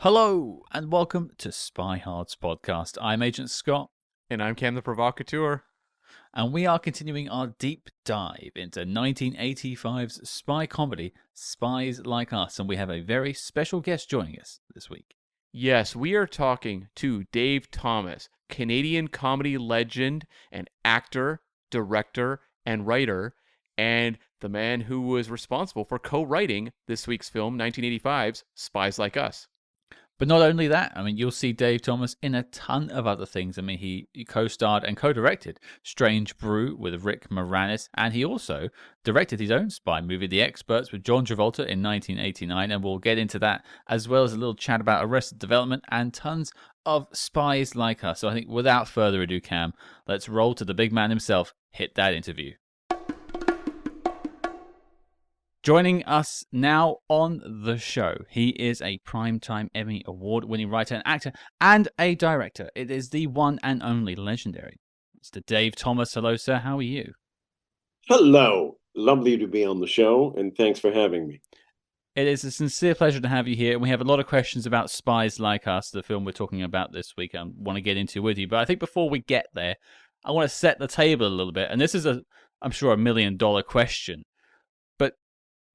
Hello and welcome to Spy Hard's podcast. I'm Agent Scott, And I'm Cam the Provocateur. and we are continuing our deep dive into 1985's spy comedy, Spies Like Us, and we have a very special guest joining us this week. Yes, we are talking to Dave Thomas, Canadian comedy legend and actor, director, and writer, and the man who was responsible for co-writing this week's film, 1985's Spies Like Us. But not only that, I mean, you'll see Dave Thomas in a ton of other things. I mean, he co-starred and co-directed Strange Brew with Rick Moranis, and he also directed his own spy movie, The Experts, with John Travolta in 1989, and we'll get into that, as well as a little chat about Arrested Development and tons of Spies Like Us. So I think without further ado, Cam, let's roll to the big man himself. Hit that interview. Joining us now on the show, he is a Primetime Emmy Award-winning writer and actor and a director. It is the one and only legendary Mr. Dave Thomas. Hello, sir. How are you? Hello. Lovely to be on the show, and thanks for having me. It is a sincere pleasure to have you here. We have a lot of questions about Spies Like Us, the film we're talking about this week. I want to get into with you. But I think before we get there, I want to set the table a little bit. And this is, I'm sure, $1 million question.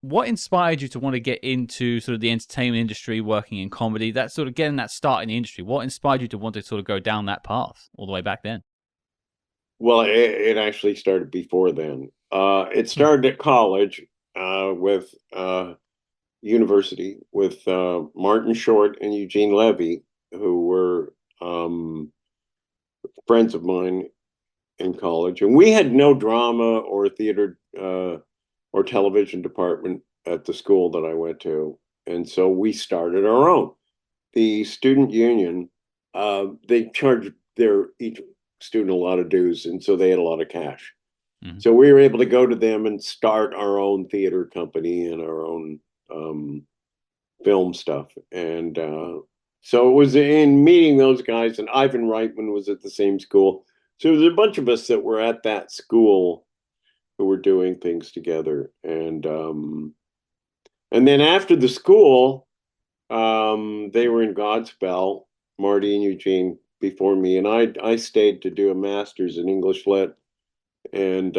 What inspired you to want to get into sort of the entertainment industry, working in comedy, that sort of getting that start in the industry? What inspired you to want to sort of go down that path all the way back then? Well, it actually started before then. It started at college with university with Martin Short and Eugene Levy, who were friends of mine in college. And we had no drama or theater or television department at the school that I went to. And so we started our own. The student union, they charged each student a lot of dues, and so they had a lot of cash. Mm-hmm. So we were able to go to them and start our own theater company and our own film stuff. And so it was in meeting those guys, and Ivan Reitman was at the same school. So there was a bunch of us that were at that school who were doing things together. And then after the school, they were in Godspell, Marty and Eugene before me, and I stayed to do a master's in English Lit, and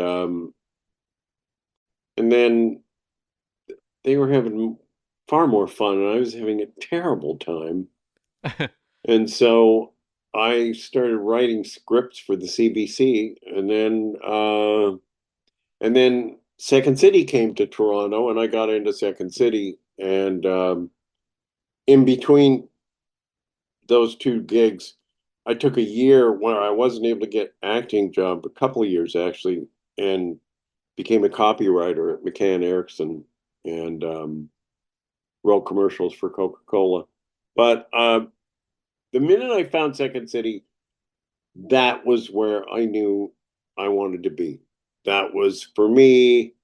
then they were having far more fun, and I was having a terrible time. And so I started writing scripts for the CBC, and then Second City came to Toronto, and I got into Second City. And in between those two gigs, I took a year where I wasn't able to get acting job, a couple of years actually, and became a copywriter at McCann Erickson and wrote commercials for Coca-Cola. But the minute I found Second City, that was where I knew I wanted to be. That was, for me,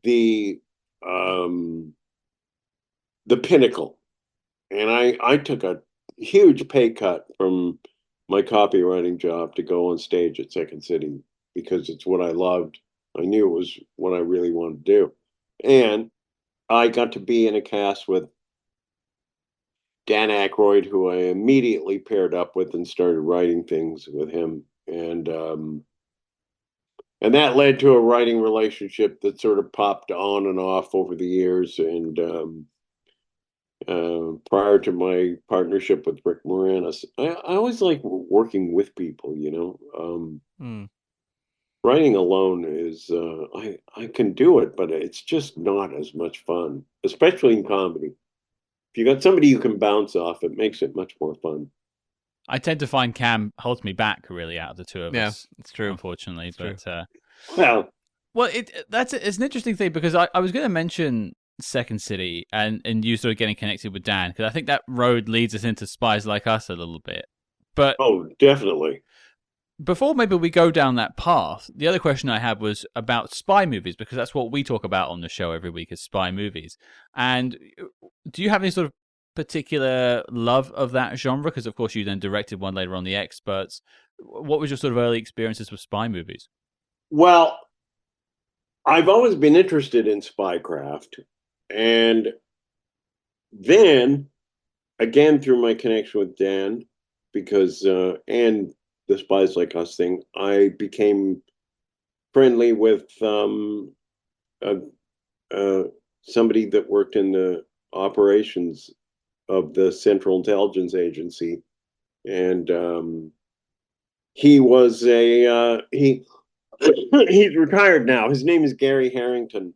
the pinnacle. And I took a huge pay cut from my copywriting job to go on stage at Second City because it's what I loved. I knew it was what I really wanted to do. And I got to be in a cast with Dan Aykroyd, who I immediately paired up with and started writing things with him. And that led to a writing relationship that sort of popped on and off over the years. And prior to my partnership with Rick Moranis, I always like working with people, you know. Writing alone is, I can do it, but it's just not as much fun, especially in comedy. If you got somebody you can bounce off, it makes it much more fun. I tend to find Cam holds me back really out of the two of us. Yeah, it's true. Unfortunately, it's but true. it's an interesting thing because I was going to mention Second City and you sort of getting connected with Dan because I think that road leads us into Spies Like Us a little bit. But definitely. Before maybe we go down that path, the other question I had was about spy movies because that's what we talk about on the show every week is spy movies. And do you have any sort of particular love of that genre? Because of course you then directed one later on, The Experts. What was your sort of early experiences with spy movies? Well, I've always been interested in spycraft. And then again, through my connection with Dan, because and the Spies Like Us thing, I became friendly with uh, somebody that worked in the operations of the Central Intelligence Agency, and he was he's retired now. His name is Gary Harrington,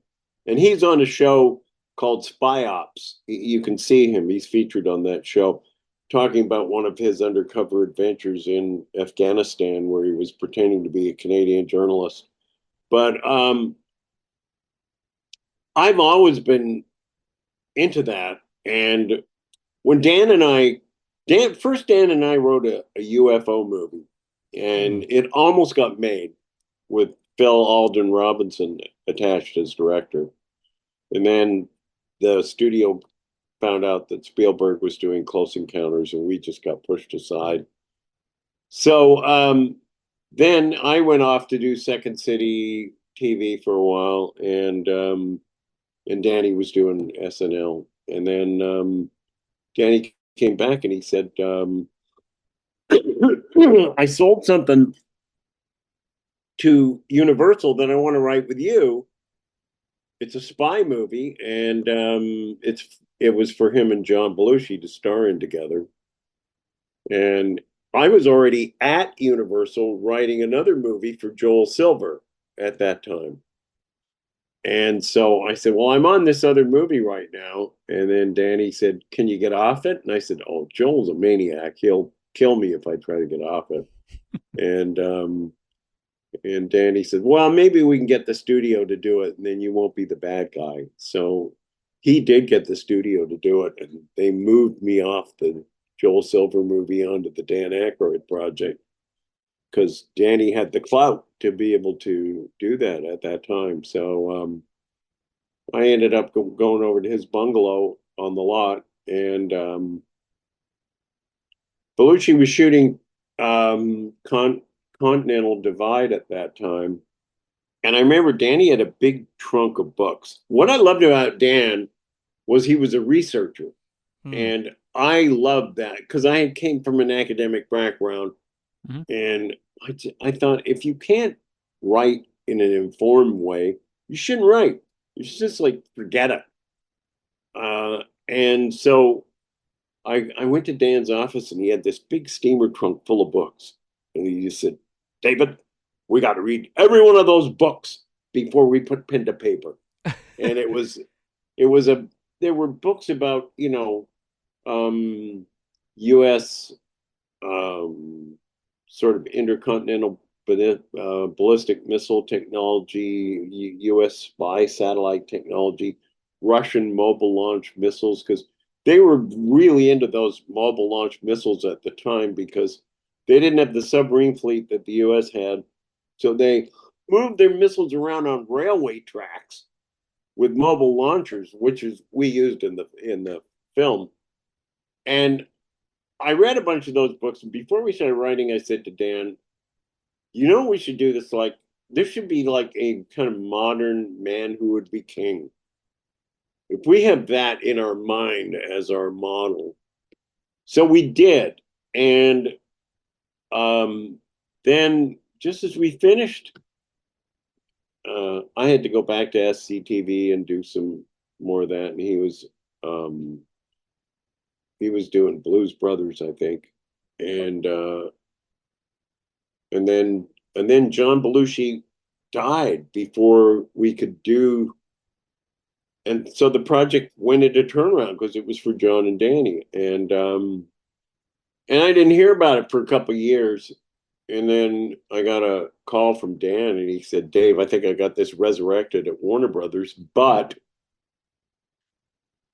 and he's on a show called Spy Ops. You can see him. He's featured on that show, talking about one of his undercover adventures in Afghanistan, where he was pretending to be a Canadian journalist. But I've always been into that. And when Dan and I, Dan and I wrote a UFO movie, and it almost got made with Phil Alden Robinson attached as director. And then the studio found out that Spielberg was doing Close Encounters, and we just got pushed aside. So then I went off to do Second City TV for a while, and Danny was doing SNL, and then Danny came back and he said, "I sold something to Universal that I want to write with you. It's a spy movie, and it was for him and John Belushi to star in together." And I was already at Universal writing another movie for Joel Silver at that time. And so I said, "Well, I'm on this other movie right now." And then Danny said, "Can you get off it?" And I said, "Oh, Joel's a maniac. He'll kill me if I try to get off it." And Danny said, "Well, maybe we can get the studio to do it, and then you won't be the bad guy." So he did get the studio to do it, and they moved me off the Joel Silver movie onto the Dan Aykroyd project, because Danny had the clout to be able to do that at that time. So I ended up going over to his bungalow on the lot, and Belushi was shooting Continental Divide at that time. And I remember Danny had a big trunk of books. What I loved about Dan was he was a researcher. And I loved that because I came from an academic background. And I thought, if you can't write in an informed way, you shouldn't write. You should just like forget it. And so I went to Dan's office, and he had this big steamer trunk full of books. And he just said, "David, we got to read every one of those books before we put pen to paper." And there were books about, U.S. Sort of intercontinental ballistic missile technology, U.S. spy satellite technology, Russian mobile launch missiles, because they were really into those mobile launch missiles at the time, because they didn't have the submarine fleet that the U.S. had. So they moved their missiles around on railway tracks with mobile launchers, which is we used in the film. And I read a bunch of those books, and before we started writing, I said to Dan, we should do this, like, this should be like a kind of modern Man Who Would Be King. If we have that in our mind as our model. So we did. And then just as we finished, I had to go back to SCTV and do some more of that. And he was doing Blues Brothers, I think. And then John Belushi died before we could do. And so the project went into turnaround because it was for John and Danny. And I didn't hear about it for a couple of years. And then I got a call from Dan, and he said, "Dave, I think I got this resurrected at Warner Brothers, but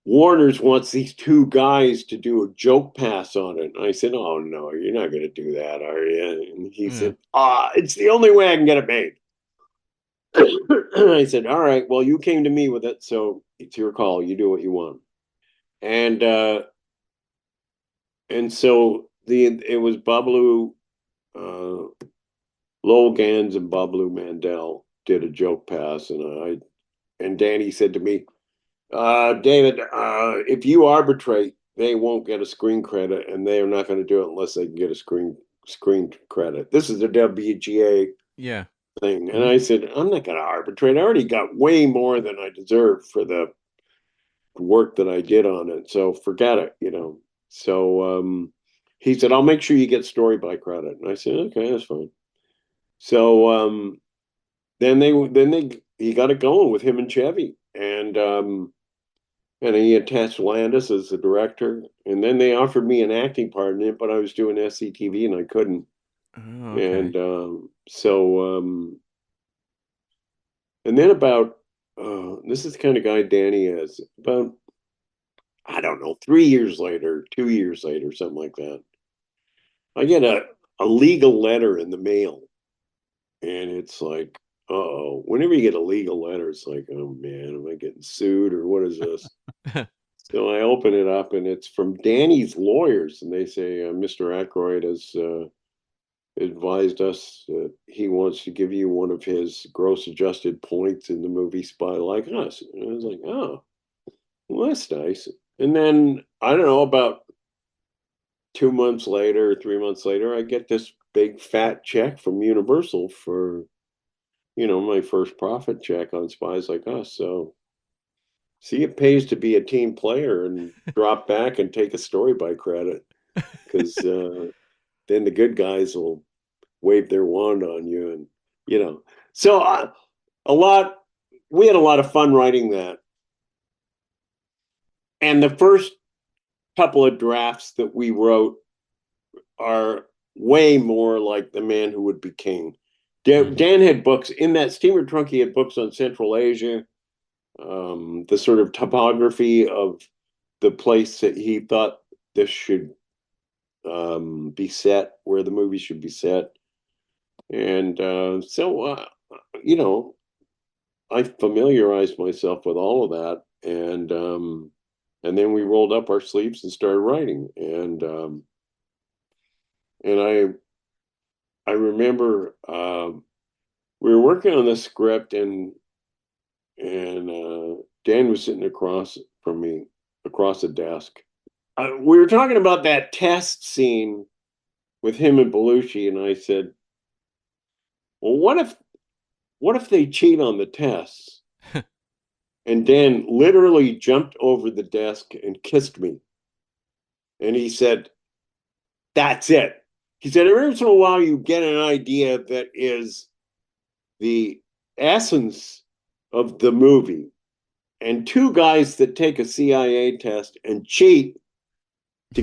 Warner's wants these two guys to do a joke pass on it." And I said, "Oh, no, you're not going to do that, are you?" And he said, "It's the only way I can get it made." I said, "All right, well, you came to me with it, so it's your call. You do what you want." And so it was Babalu Lowell Gans and Babalu Mandel did a joke pass, and Danny said to me, "David, if you arbitrate, they won't get a screen credit, and they are not going to do it unless they can get a screen credit. This is the WGA Yeah. thing. And I said, I'm not going to arbitrate. I already got way more than I deserve for the work that I did on it. So forget it, you know. So he said, I'll make sure you get story by credit. And I said, okay, that's fine. So then he got it going with him and Chevy. And he attached Landis as the director. And then they offered me an acting part in it, but I was doing SCTV and I couldn't. Oh, okay. And and then about this is the kind of guy Danny is. About, I don't know, 3 years later, 2 years later, something like that, I get a legal letter in the mail. And it's like, oh, whenever you get a legal letter, it's like, oh man, am I getting sued or what is this? So I open it up and it's from Danny's lawyers. And they say, Mr. Aykroyd has advised us that he wants to give you one of his gross adjusted points in the movie Spy Like Us. And I was like, oh, well, that's nice. And then, I don't know, about 2 months later, 3 months later, I get this big fat check from Universal for, my first profit check on Spies Like Us. So, see, it pays to be a team player and drop back and take a story by credit, because then the good guys will wave their wand on you, and So we had a lot of fun writing that, and the first couple of drafts that we wrote are way more like The Man Who Would Be King. Dan had books in that steamer trunk. He had books on Central Asia, the sort of topography of the place that he thought this should be set, where the movie should be set. And I familiarized myself with all of that, and then we rolled up our sleeves and started writing. And I remember we were working on the script, and Dan was sitting across from me, across the desk. We were talking about that test scene with him and Belushi, and I said, well, what if they cheat on the tests? And Dan literally jumped over the desk and kissed me. And he said, that's it. He said, every once in a while you get an idea that is the essence of the movie. And two guys that take a CIA test and cheat to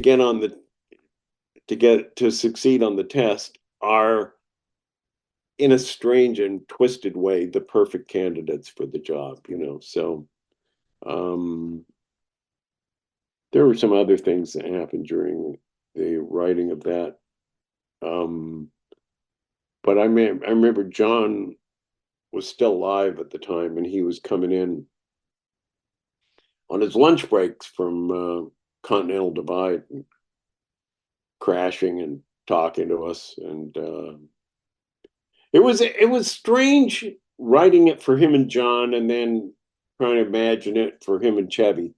to succeed on the test are, in a strange and twisted way, the perfect candidates for the job, So there were some other things that happened during the writing of that. But I remember John was still alive at the time, and he was coming in on his lunch breaks from Continental Divide, and crashing and talking to us. And it was strange writing it for him and John, and then trying to imagine it for him and Chevy,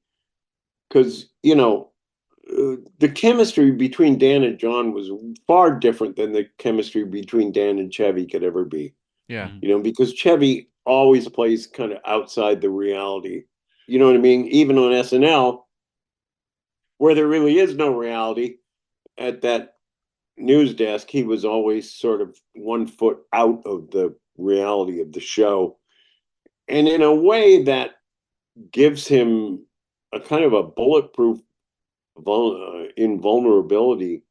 because the chemistry between Dan and John was far different than the chemistry between Dan and Chevy could ever be. Yeah. Because Chevy always plays kind of outside the reality. You know what I mean? Even on SNL, where there really is no reality, at that news desk, he was always sort of 1 foot out of the reality of the show. And in a way that gives him a kind of a bulletproof invulnerability,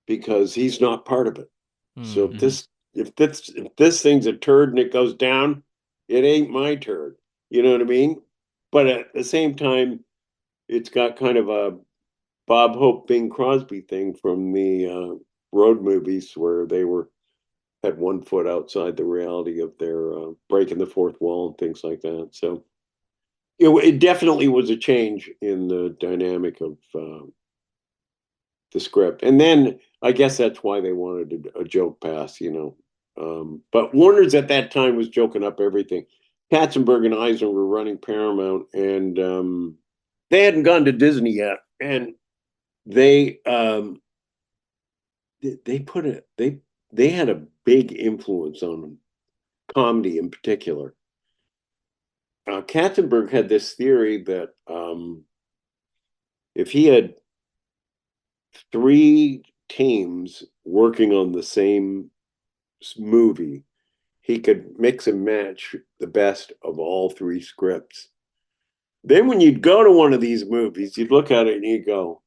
because he's not part of it. So if this thing's a turd and it goes down, it ain't my turd. You know what I mean? But at the same time, it's got kind of a Bob Hope, Bing Crosby thing from the road movies, where they had 1 foot outside the reality of their breaking the fourth wall and things like that. So it definitely was a change in the dynamic of the script. And then I guess that's why they wanted a joke pass, But Warner's at that time was joking up everything. Katzenberg and Eisner were running Paramount, and they hadn't gone to Disney yet. and they they put it they had a big influence on comedy in particular. Katzenberg had this theory that if he had three teams working on the same movie, he could mix and match the best of all three scripts. Then when you'd go to one of these movies, you'd look at it and you'd go,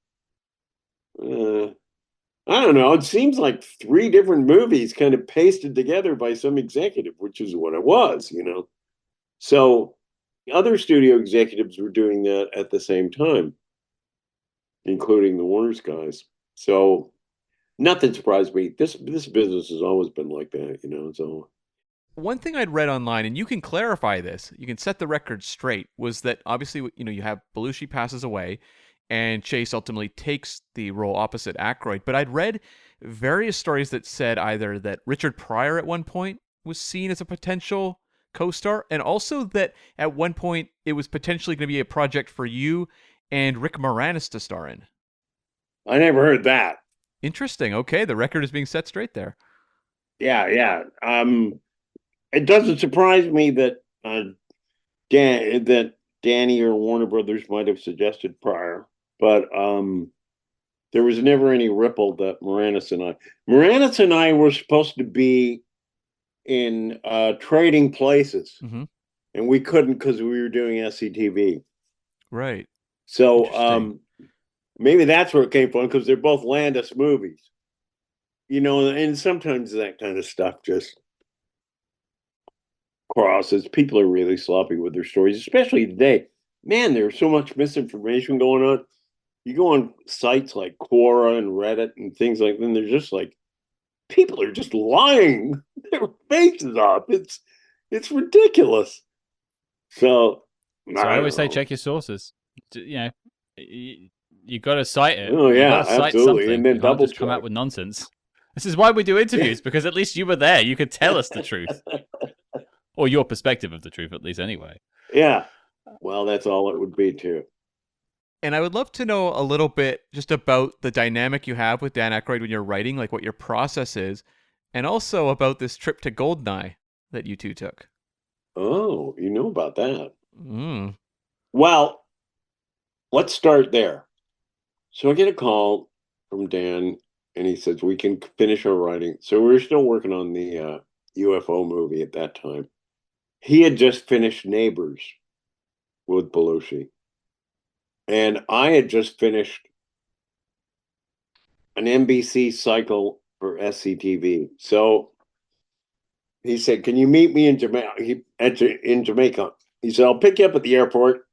I don't know. It seems like three different movies kind of pasted together by some executive, which is what it was, you know. So other studio executives were doing that at the same time, including the Warner's guys. So nothing surprised me. This business has always been like that, you know. So One thing I'd read online, and you can clarify this, you can set the record straight, was that obviously, you have Belushi passes away, and Chase ultimately takes the role opposite Aykroyd. But I'd read various stories that said either that Richard Pryor at one point was seen as a potential co-star, and also that at one point it was potentially going to be a project for you and Rick Moranis to star in. I never heard that. Interesting. Okay, the record is being set straight there. Yeah. It doesn't surprise me that that Danny or Warner Brothers might have suggested Pryor, but there was never any ripple that Moranis and I were supposed to be in Trading Places, Mm-hmm. and we couldn't because we were doing SCTV. Right. So maybe that's where it came from, because they're both Landis movies, you know. And sometimes that kind of stuff just crosses. People are really sloppy with their stories, especially today. Man, there's so much misinformation going on. You go on sites like Quora and Reddit and things like that, and they're just like, people are just lying their faces off. It's ridiculous. So I always say check your sources. You got to cite it. Oh You yeah, got to cite absolutely, something. and then You can't double just come out check. with nonsense. This is why we do interviews, because at least you were there. You could tell us the truth, or your perspective of the truth, at least, anyway. Yeah. Well, that's all it would be too. And I would love to know a little bit just about the dynamic you have with Dan Aykroyd when you're writing, like what your process is, and also about this trip to Goldeneye that you two took. Oh, you know about that. Mm. Well, let's start there. So I get a call from Dan, and he says we can finish our writing. So we were still working on the UFO movie at that time. He had just finished Neighbors with Belushi, and I had just finished an NBC cycle for SCTV. So he said, "Can you meet me in Jamaica?" In Jamaica, he said, "I'll pick you up at the airport."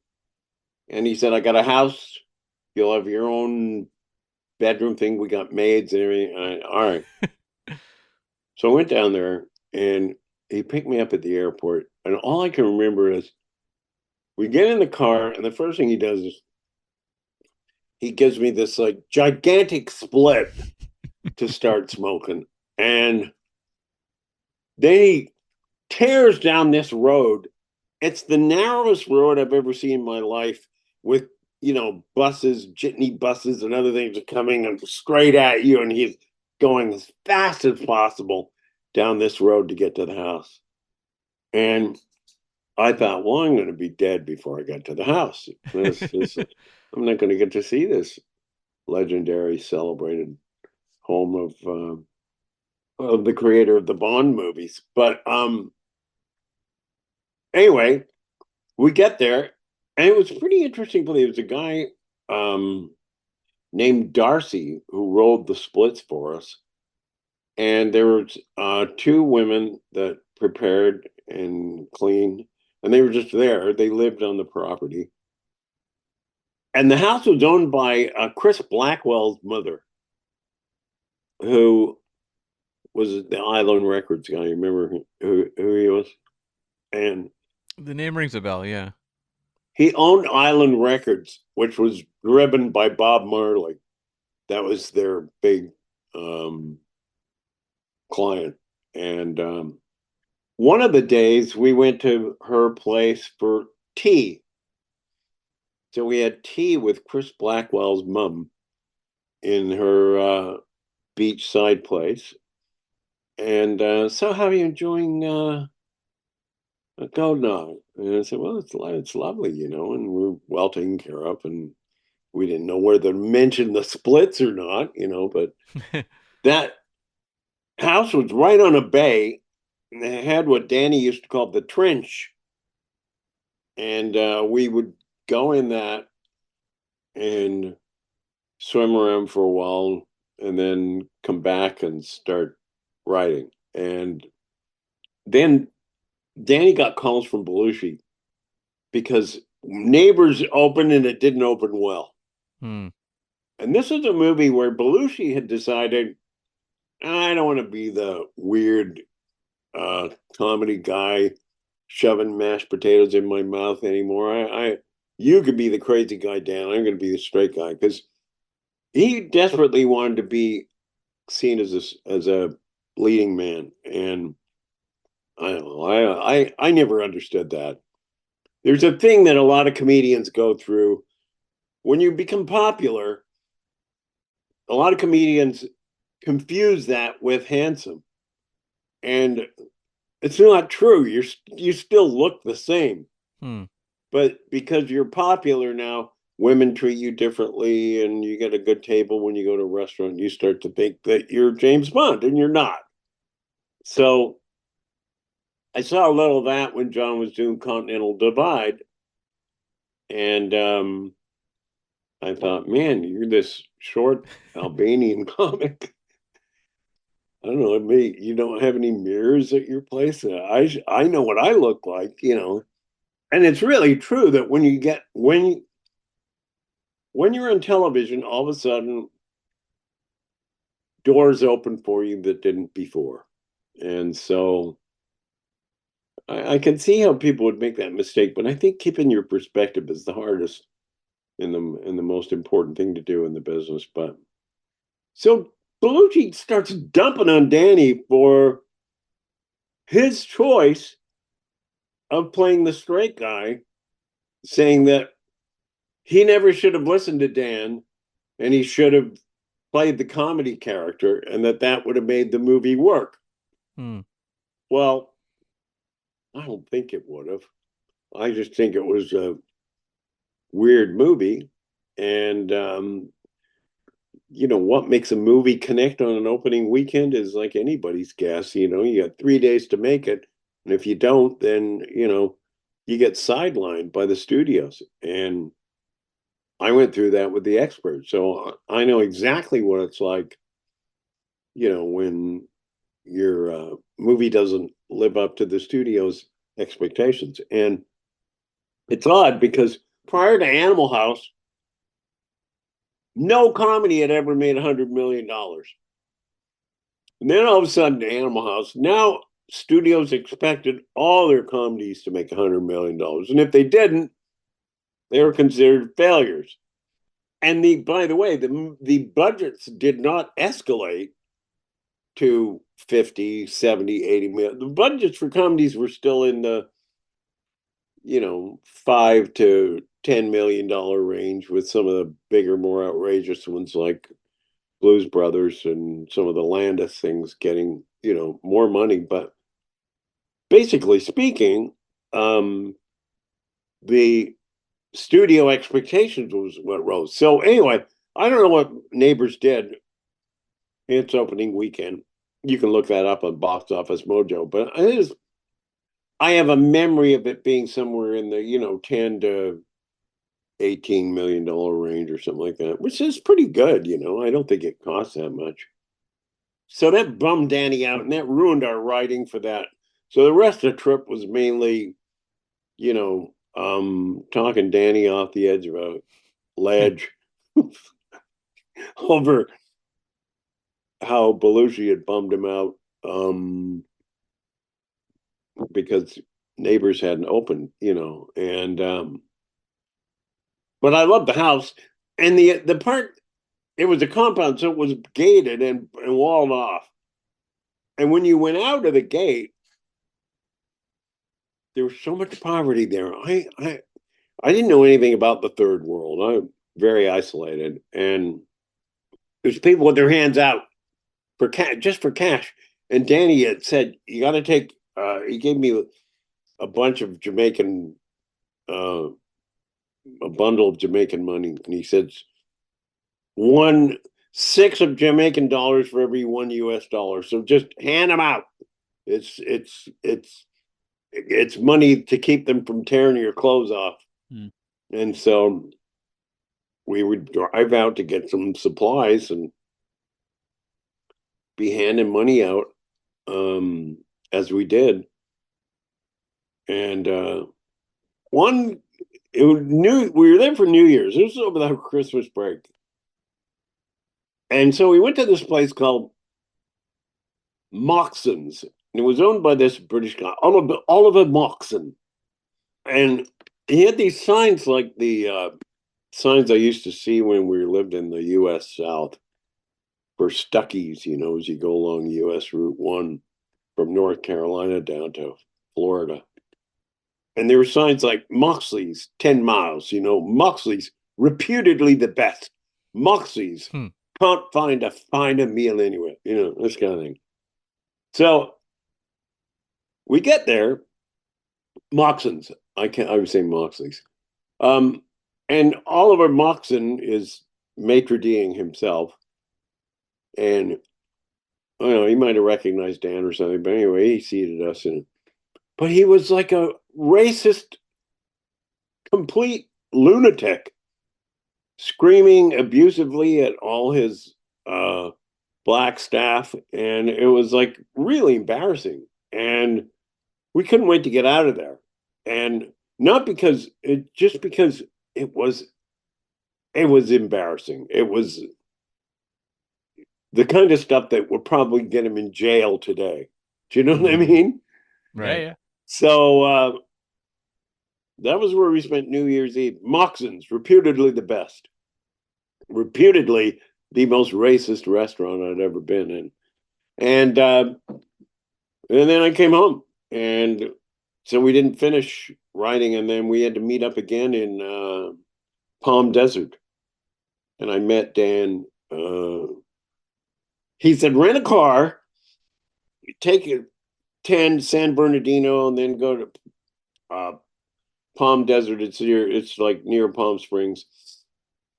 And he said, "I got a house. You'll have your own bedroom thing. We got maids and everything." All right. So I went down there, and he picked me up at the airport. And all I can remember is we get in the car, and the first thing he does is he gives me this like gigantic split to start smoking. And then he tears down this road. It's the narrowest road I've ever seen in my life, with, buses, jitney buses and other things are coming straight at you. And he's going as fast as possible down this road to get to the house. And I thought, well, I'm going to be dead before I get to the house. I'm not going to get to see this legendary, celebrated home of the creator of the Bond movies. But anyway, we get there, and it was pretty interesting. There was a guy named Darcy who rolled the splits for us, and there were two women that prepared and cleaned, and they were just there. They lived on the property, and the house was owned by Chris Blackwell's mother, who was the Island Records guy. You remember who he was? And The name rings a bell, yeah. he owned Island Records, which was driven by Bob Marley. That was their big client. And one of the days we went to her place for tea. So we had tea with Chris Blackwell's mom in her beachside place. And so how are you enjoying a gold nog? And I said, well, it's lovely, and we're well taken care of. And we didn't know whether to mention the splits or not, but that house was right on a bay. And they had what Danny used to call the trench. And we would go in that and swim around for a while and then come back and start writing. And then Danny got calls from Belushi because Neighbors opened and it didn't open well. Hmm. And this is a movie where Belushi had decided, I don't want to be the weird comedy guy shoving mashed potatoes in my mouth anymore. You could be the crazy guy, Dan. I'm going to be the straight guy, because he desperately wanted to be seen as a leading man. And I don't know. I never understood that. There's a thing that a lot of comedians go through when you become popular. A lot of comedians confuse that with handsome, and it's not true. You still look the same, but because you're popular now, women treat you differently, and you get a good table when you go to a restaurant. You start to think that you're James Bond, and you're not. So I saw a little of that when John was doing Continental Divide, and I thought, man, you're this short Albanian comic. I don't know. Maybe you don't have any mirrors at your place. I know what I look like, And it's really true that when you're on television, all of a sudden doors open for you that didn't before, and so I can see how people would make that mistake. But I think keeping your perspective is the hardest and the most important thing to do in the business. But so Belushi starts dumping on Danny for his choice of playing the straight guy, saying that he never should have listened to Dan and he should have played the comedy character, and that would have made the movie work. Well, I don't think it would have. I just think it was a weird movie. And what makes a movie connect on an opening weekend is like anybody's guess. You got 3 days to make it, and if you don't, then you get sidelined by the studios. And I went through that with The Expert, so I know exactly what it's like. When your movie doesn't live up to the studio's expectations. And it's odd because prior to Animal House, no comedy had ever made $100 million. And then all of a sudden, Animal House, now studios expected all their comedies to make $100 million. And if they didn't, they were considered failures. And by the way, the budgets did not escalate to 50, 70, 80 million. The budgets for comedies were still in the, $5 to $10 million range, with some of the bigger, more outrageous ones like Blues Brothers and some of the Landis things getting, more money. But basically speaking, the studio expectations was what rose. So anyway, I don't know what Neighbors did its opening weekend. You can look that up on Box Office Mojo, but I have a memory of it being somewhere in the 10 to $18 million range or something like that, which is pretty good. I don't think it costs that much. So that bummed Danny out, and that ruined our writing for that. So the rest of the trip was mainly, talking Danny off the edge of a ledge over how Belushi had bummed him out, because Neighbors hadn't opened, and but I loved the house, and the part, it was a compound, so it was gated and walled off. And when you went out of the gate, there was so much poverty there. I I didn't know anything about the third world. I'm very isolated, and there's people with their hands out for cash, just for cash. And Danny had said, "You got to take." He gave me a bunch of Jamaican, a bundle of Jamaican money, and he said, "One six of Jamaican dollars for every one U.S. dollar. So just hand them out. It's money to keep them from tearing your clothes off." And so we would drive out to get some supplies and be handing money out as we did. And we were there for New Year's. This was over the Christmas break. And so we went to this place called Moxon's. And it was owned by this British guy, Oliver Moxon. And he had these signs like the signs I used to see when we lived in the U.S. South for Stuckies, as you go along U.S. Route 1 from North Carolina down to Florida. And there were signs like Moxley's 10 miles, Moxley's reputedly the best. Moxley's can't find a finer meal anywhere, this kind of thing. So we get there, Moxon's. I would say Moxley's. And Oliver Moxon is maitre d'-ing himself. And I don't know, he might have recognized Dan or something, but anyway, he seated us in it. But he was like a racist, complete lunatic, screaming abusively at all his black staff. And it was like really embarrassing. And we couldn't wait to get out of there. And not because just because it was embarrassing. It was the kind of stuff that would probably get him in jail today. Do you know what I mean? Right. Yeah. So that was where we spent New Year's Eve. Moxon's, reputedly the best. Reputedly the most racist restaurant I'd ever been in. And then I came home. And so we didn't finish riding. And then we had to meet up again in Palm Desert. And I met Dan. He said, rent a car, take it 10 San Bernardino, and then go to Palm Desert. It's like near Palm Springs,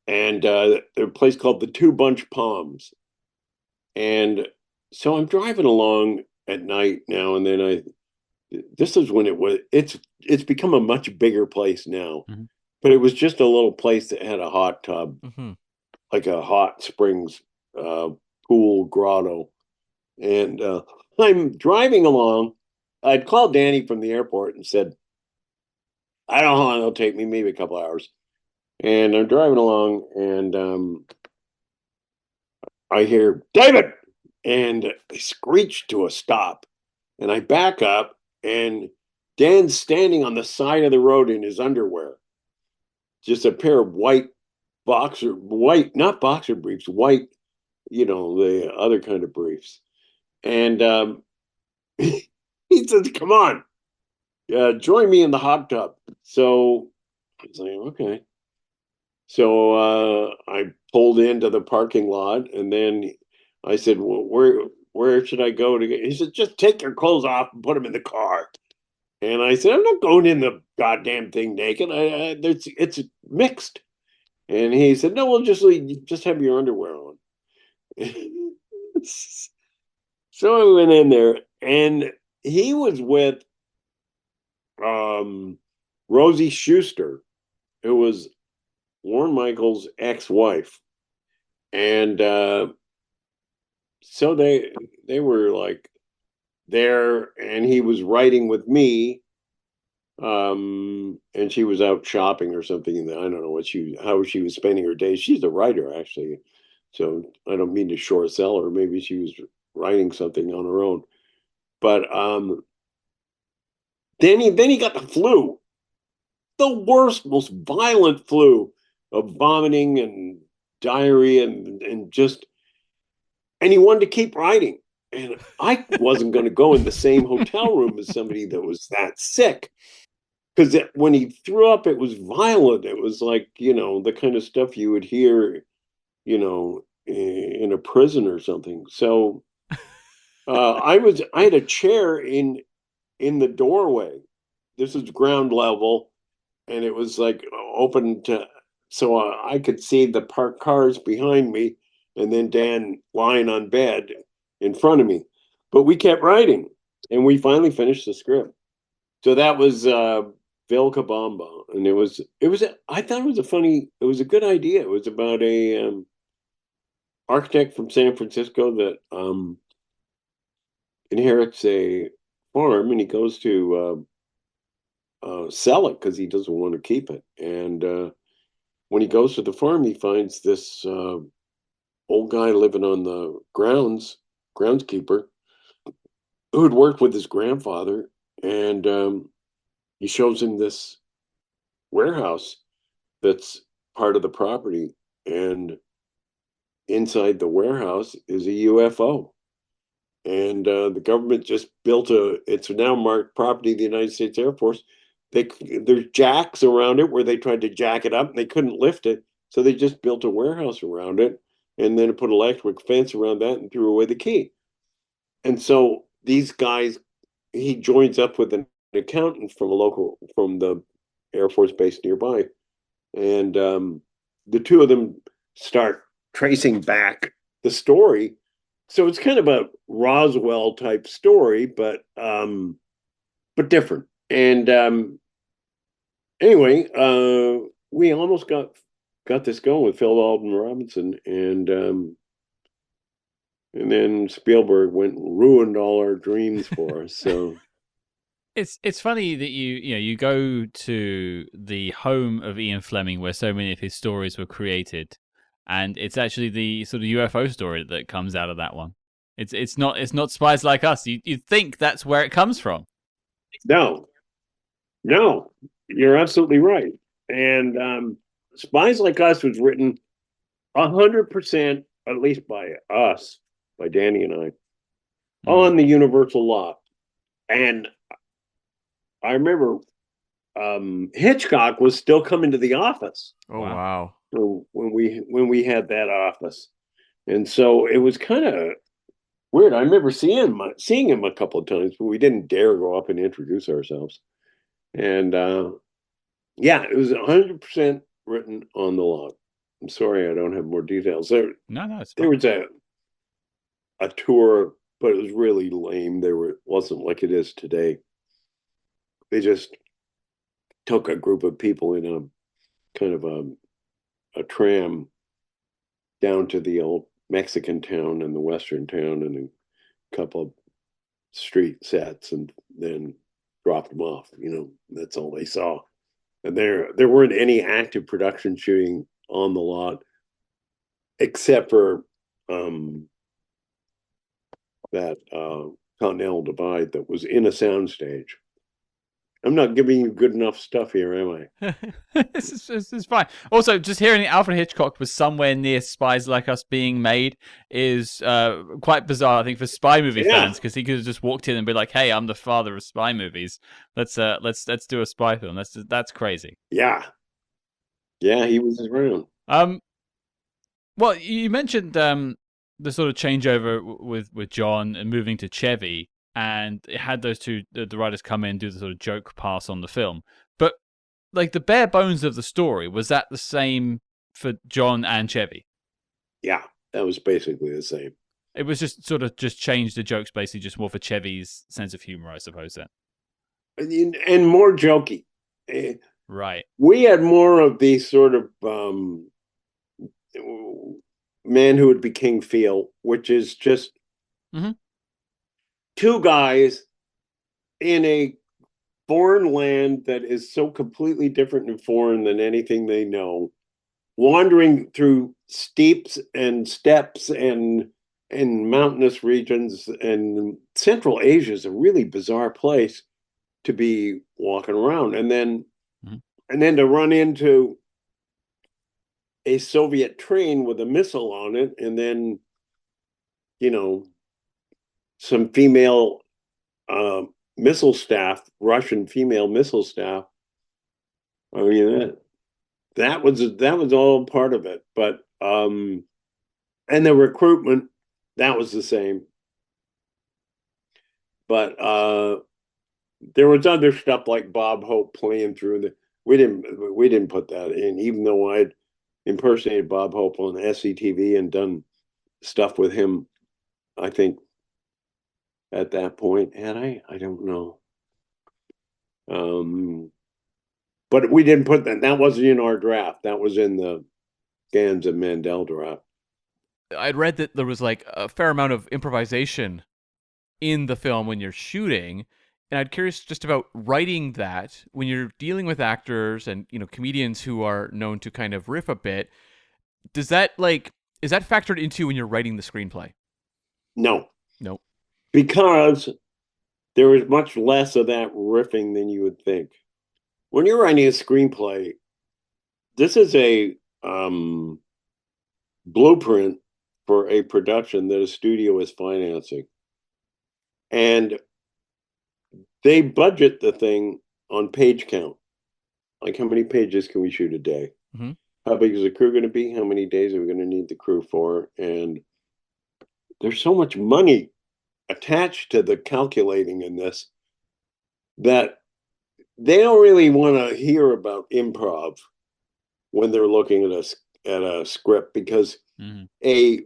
and there's a place called the Two Bunch Palms. And so I'm driving along at night now, and then this is when it's become a much bigger place now, but it was just a little place that had a hot tub, like a hot springs pool grotto. And I'm driving along. I'd called Danny from the airport and said, I don't know how long it'll take me, maybe a couple hours. And I'm driving along, and I hear, David! And I screech to a stop. And I back up, and Dan's standing on the side of the road in his underwear. Just a pair of not boxer briefs, white, the other kind of briefs. And he says, come on, join me in the hot tub. So I was like, okay. So I pulled into the parking lot, and then I said, well, where should I go to get? He said, just take your clothes off and put them in the car. And I said, I'm not going in the goddamn thing naked. It's mixed. And he said, no, we'll just have your underwear on. So I went in there, and he was with Rosie Schuster, who was Lorne Michaels' ex-wife. And so they were like there, and he was writing with me, and she was out shopping or something. I don't know how she was spending her days. She's a writer, actually, so I don't mean to short sell her. Maybe she was writing something on her own. But then he got the flu, the worst, most violent flu of vomiting and diarrhea and he wanted to keep writing. And I wasn't going to go in the same hotel room as somebody that was that sick. because when he threw up, it was violent. It was like, the kind of stuff you would hear, in a prison or something. So I had a chair in the doorway. This is ground level, and it was like open to, so I could see the parked cars behind me, and then Dan lying on bed in front of me. But we kept writing, and we finally finished the script. So that was Vilcabamba, and it was I thought it was a good idea. It was about a architect from San Francisco that inherits a farm, and he goes to sell it because he doesn't want to keep it. And when he goes to the farm, he finds this old guy living on the groundskeeper, who had worked with his grandfather, and he shows him this warehouse that's part of the property, and inside the warehouse is a UFO. And the government just built it's now marked property of the United States Air Force. There's jacks around it where they tried to jack it up and they couldn't lift it. So they just built a warehouse around it, and then put electric fence around that and threw away the key. And so these guys, he joins up with an accountant from the Air Force base nearby. And the two of them start tracing back the story. So it's kind of a Roswell type story, but different. And anyway, we almost got this going with Phil Alden Robinson, and then Spielberg went and ruined all our dreams for us. So It's funny that you go to the home of Ian Fleming, where so many of his stories were created, and it's actually the sort of UFO story that comes out of that one. It's not Spies Like Us. You'd think that's where it comes from. no, you're absolutely right. And Spies Like Us was written 100%, at least by us, by Danny and I, on the Universal lot. And I remember Hitchcock was still coming to the office. Oh wow. When we had that office, and so it was kind of weird. I remember seeing him a couple of times, but we didn't dare go up and introduce ourselves. And yeah, it was 100% written on the lot. I'm sorry, I don't have more details. There No, there was a tour, but it was really lame. Wasn't like it is today. They just took a group of people in a kind of a tram down to the old Mexican town and the Western town, and a couple of street sets, and then dropped them off. That's all they saw. And there weren't any active production shooting on the lot, except for that Continental Divide that was in a soundstage. I'm not giving you good enough stuff here, am I? This is fine. Also, just hearing that Alfred Hitchcock was somewhere near Spies Like Us being made is quite bizarre, I think, for spy movie fans, because he could have just walked in and be like, "Hey, I'm the father of spy movies. Let's do a spy film." That's crazy. Yeah, he was around. Well, you mentioned the sort of changeover with John and moving to Chevy. And it had those two, the writers come in, do the sort of joke pass on the film. But like the bare bones of the story, was that the same for John and Chevy? Yeah, that was basically the same. It was just sort of just changed the jokes, basically just more for Chevy's sense of humor, I suppose, then. And more jokey. Right. We had more of the sort of man who would be king feel, which is just two guys in a foreign land that is so completely different and foreign than anything they know, wandering through steeps and steps and mountainous regions. And Central Asia is a really bizarre place to be walking around, and then to run into a Soviet train with a missile on it, and then some female missile staff, Russian female missile staff, I mean that was all part of it. But and the recruitment, that was the same. But there was other stuff like Bob Hope playing through the. We didn't put that in, even though I'd impersonated Bob Hope on SCTV and done stuff with him. I think at that point, had I don't know. But we didn't put that. That wasn't in our draft. That was in the Gans and Mandel draft. I'd read that there was like a fair amount of improvisation in the film when you're shooting, and I'm curious just about writing that when you're dealing with actors and comedians who are known to kind of riff a bit. Is that factored into when you're writing the screenplay? No, Nope. Because there was much less of that riffing than you would think. When you're writing a screenplay, this is a blueprint for a production that a studio is financing. And they budget the thing on page count. Like, how many pages can we shoot a day? Mm-hmm. How big is the crew going to be? How many days are we going to need the crew for? And there's so much money attached to the calculating in this that they don't really want to hear about improv when they're looking at a script, because a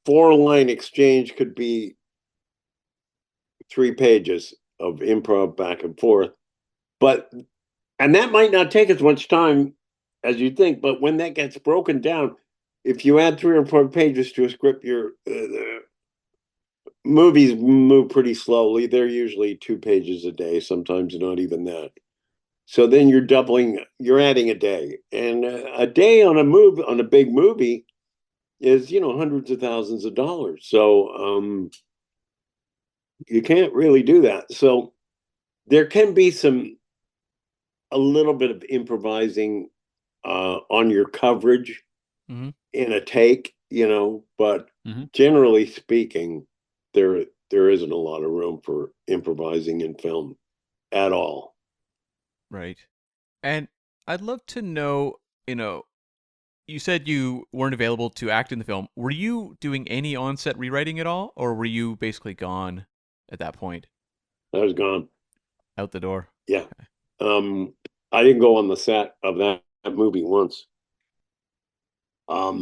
4-line exchange could be 3 pages of improv back and forth. And that might not take as much time as you think, but when that gets broken down, if you add 3 or 4 pages to a script, your movies move pretty slowly. They're usually 2 pages a day, sometimes not even that. So then you're adding a day, and a day on a big movie is hundreds of thousands of dollars. So you can't really do that. So there can be a little bit of improvising on your coverage in a take, but generally speaking, there isn't a lot of room for improvising in film at all. Right. And I'd love to know, you said you weren't available to act in the film. Were you doing any on-set rewriting at all, or were you basically gone at that point? I was gone. Out the door? Yeah. I didn't go on the set of that movie once. I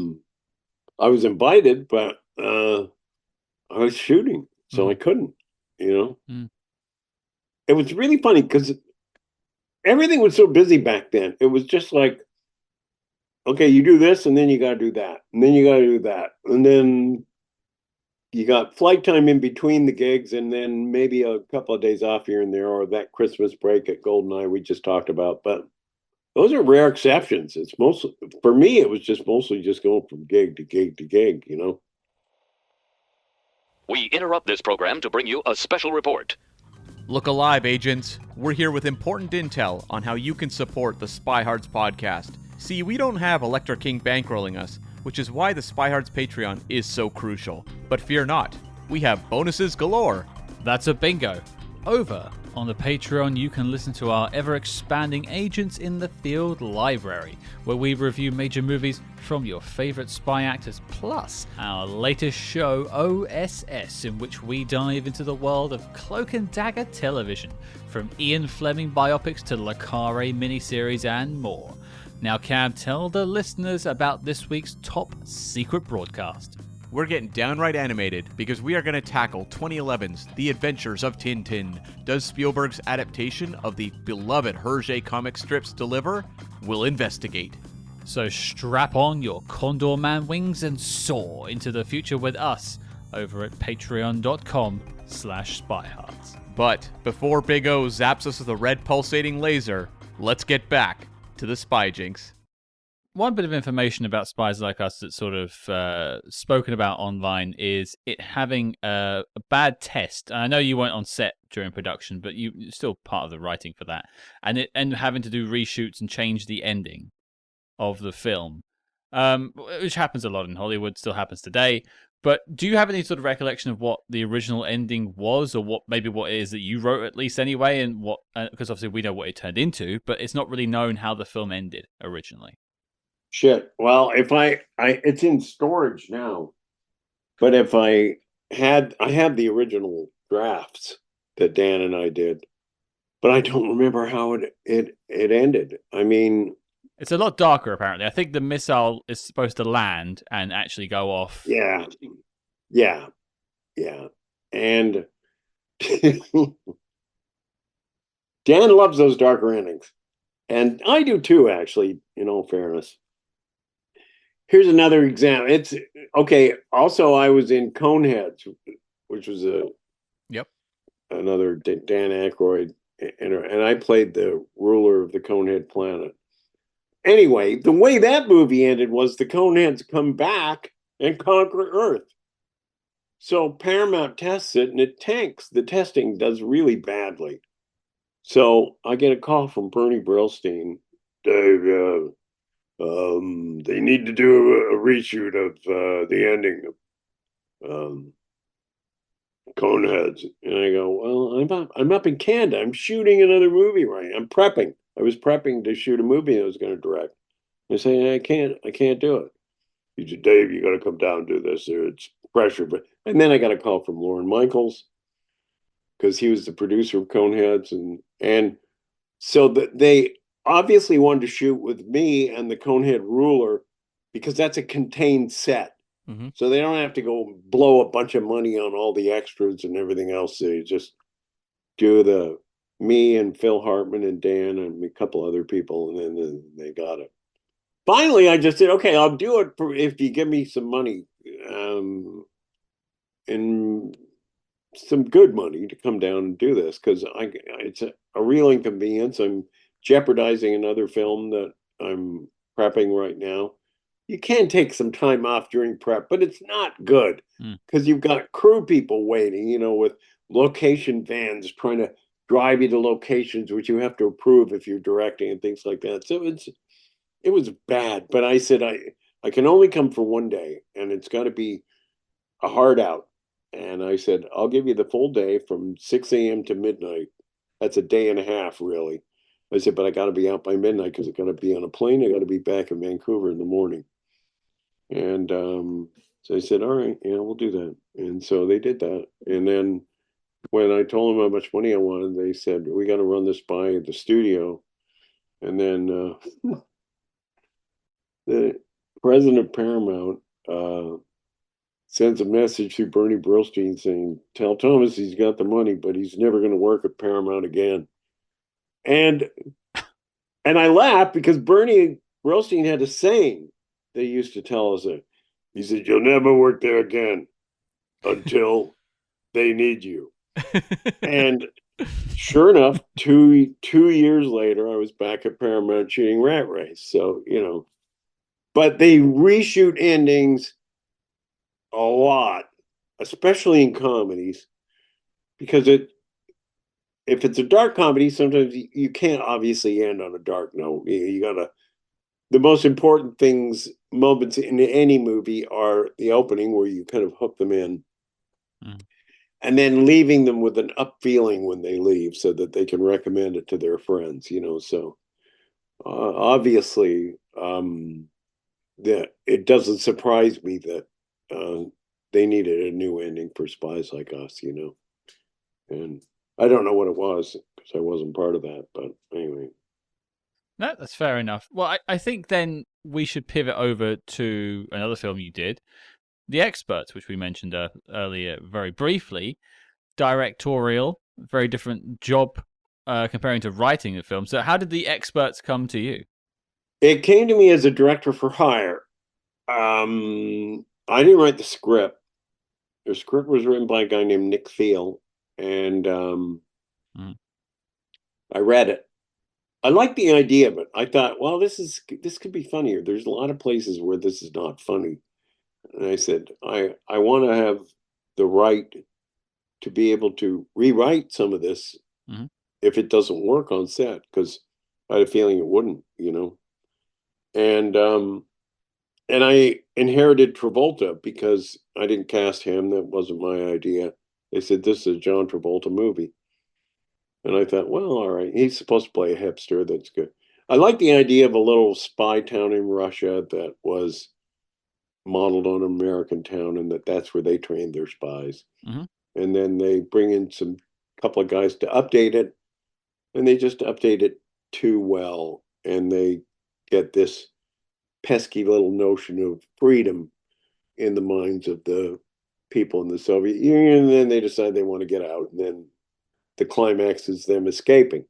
was invited, but I was shooting, so I couldn't, It was really funny because everything was so busy back then. It was just like, okay, you do this, and then you got to do that, and then you got to do that, and then you got flight time in between the gigs, and then maybe a couple of days off here and there, or that Christmas break at Goldeneye we just talked about. But those are rare exceptions. It's mostly, for me, it was just mostly just going from gig to gig to gig, We interrupt this program to bring you a special report. Look alive, agents. We're here with important intel on how you can support the Spy Hards podcast. See, we don't have Electra King bankrolling us, which is why the Spy Hards Patreon is so crucial. But fear not, we have bonuses galore. That's a bingo. Over on the Patreon, you can listen to our ever-expanding Agents in the Field library, where we review major movies from your favorite spy actors, plus our latest show, OSS, in which we dive into the world of cloak and dagger television, from Ian Fleming biopics to Le Carre miniseries and more. Now, Cam, tell the listeners about this week's top secret broadcast. We're getting downright animated because we are going to tackle 2011's The Adventures of Tintin. Does Spielberg's adaptation of the beloved Hergé comic strips deliver? We'll investigate. So strap on your Condor Man wings and soar into the future with us over at patreon.com/spyhards. But before Big O zaps us with a red pulsating laser, let's get back to the Spy Jinx. One bit of information about Spies Like Us that's sort of spoken about online is it having a bad test. I know you weren't on set during production, but you're still part of the writing for that. And having to do reshoots and change the ending of the film, which happens a lot in Hollywood, still happens today. But do you have any sort of recollection of what the original ending was, or what it is that you wrote at least anyway, and what? Because obviously we know what it turned into, but it's not really known how the film ended originally. Shit. Well, if I it's in storage now, but if I have the original drafts that Dan and I did, but I don't remember how it ended. I mean, it's a lot darker apparently. I think the missile is supposed to land and actually go off. Yeah, and Dan loves those darker endings, and I do too. Actually, in all fairness. Here's another example. It's okay. Also, I was in Coneheads, which was another Dan Aykroyd, and I played the ruler of the Conehead planet. Anyway, the way that movie ended was the Coneheads come back and conquer Earth. So Paramount tests it and it tanks. The testing does really badly. So I get a call from Bernie Brillstein. Dave, they need to do a reshoot of the ending of Coneheads. And I go, well, I'm up in Canada. I'm shooting another movie right. I'm prepping. I was prepping to shoot a movie I was going to direct. I say, I can't do it. He said, Dave, you got to come down and do this. It's pressure. And then I got a call from Lorne Michaels because he was the producer of Coneheads, and so they obviously wanted to shoot with me and the Conehead ruler because that's a contained set. Mm-hmm. So they don't have to go blow a bunch of money on all the extras and everything else. They just do me and Phil Hartman and Dan and a couple other people, and then they got it. Finally, I just said, okay, I'll do it if you give me some money, and some good money to come down and do this, because it's a real inconvenience. I'm jeopardizing another film that I'm prepping right now. You can take some time off during prep, but it's not good because you've got crew people waiting, with location vans trying to drive you to locations which you have to approve if you're directing and things like that. So it was bad, but I said I can only come for one day, and it's got to be a hard out. And I said, I'll give you the full day from 6 a.m. to midnight. That's a day and a half, really. I said, but I got to be out by midnight because I got to be on a plane. I got to be back in Vancouver in the morning. And so I said, all right, we'll do that. And so they did that. And then when I told them how much money I wanted, they said, we got to run this by the studio. And then the president of Paramount sends a message to Bernie Brillstein saying, tell Thomas he's got the money, but he's never going to work at Paramount again. And I laughed because Bernie Brillstein had a saying they used to tell us. He said, you'll never work there again until they need you. And sure enough, two years later, I was back at Paramount shooting Rat Race. So, but they reshoot endings a lot, especially in comedies, because if it's a dark comedy, sometimes you can't obviously end on a dark note. You gotta, the most important moments in any movie are the opening where you kind of hook them in, and then leaving them with an up feeling when they leave so that they can recommend it to their friends, so obviously that it doesn't surprise me that they needed a new ending for Spies Like Us, and I don't know what it was because I wasn't part of that, but anyway. No, that's fair enough. Well, I think then we should pivot over to another film you did, The Experts, which we mentioned earlier very briefly. Directorial, very different job comparing to writing the film. So how did The Experts come to you? It came to me as a director for hire. I didn't write the script. The script was written by a guy named Nick Thiel, and I read it. I liked the idea of it. I thought, well, this could be funnier. There's a lot of places where this is not funny. And I said, I want to have the right to be able to rewrite some of this if it doesn't work on set, because I had a feeling it wouldn't, And inherited Travolta because I didn't cast him. That wasn't my idea. They said, this is a John Travolta movie. And I thought, well, all right, he's supposed to play a hipster. That's good. I like the idea of a little spy town in Russia that was modeled on an American town, and that's where they trained their spies. Mhm. And then they bring in some couple of guys to update it, and they just update it too well, and they get this pesky little notion of freedom in the minds of the people in the Soviet Union, and then they decide they want to get out, and then the climax is them escaping.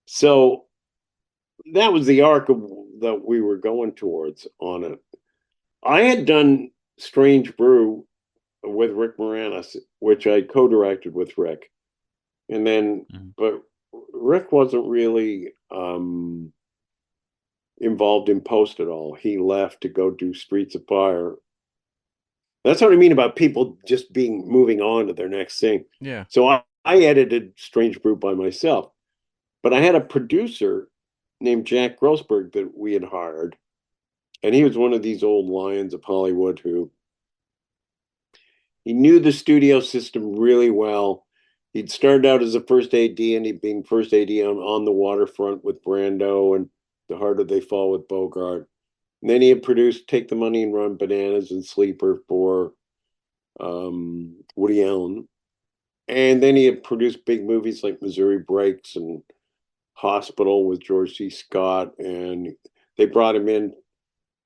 So that was the arc that we were going towards on it. I had done Strange Brew with Rick Moranis, which I co-directed with Rick. And then, but Rick wasn't really involved in post at all. He left to go do Streets of Fire. That's what I mean about people just moving on to their next thing. Yeah. So I edited Strange Brew by myself, but I had a producer named Jack Grossberg that we had hired. And he was one of these old lions of Hollywood who he knew the studio system really well. He'd started out as a first AD, and he'd been first AD on the waterfront with Brando and The Harder They Fall with Bogart. And then he had produced Take the Money and Run Bananas and Sleeper for Woody Allen. And then he had produced big movies like Missouri Breaks and Hospital with George C. Scott. And they brought him in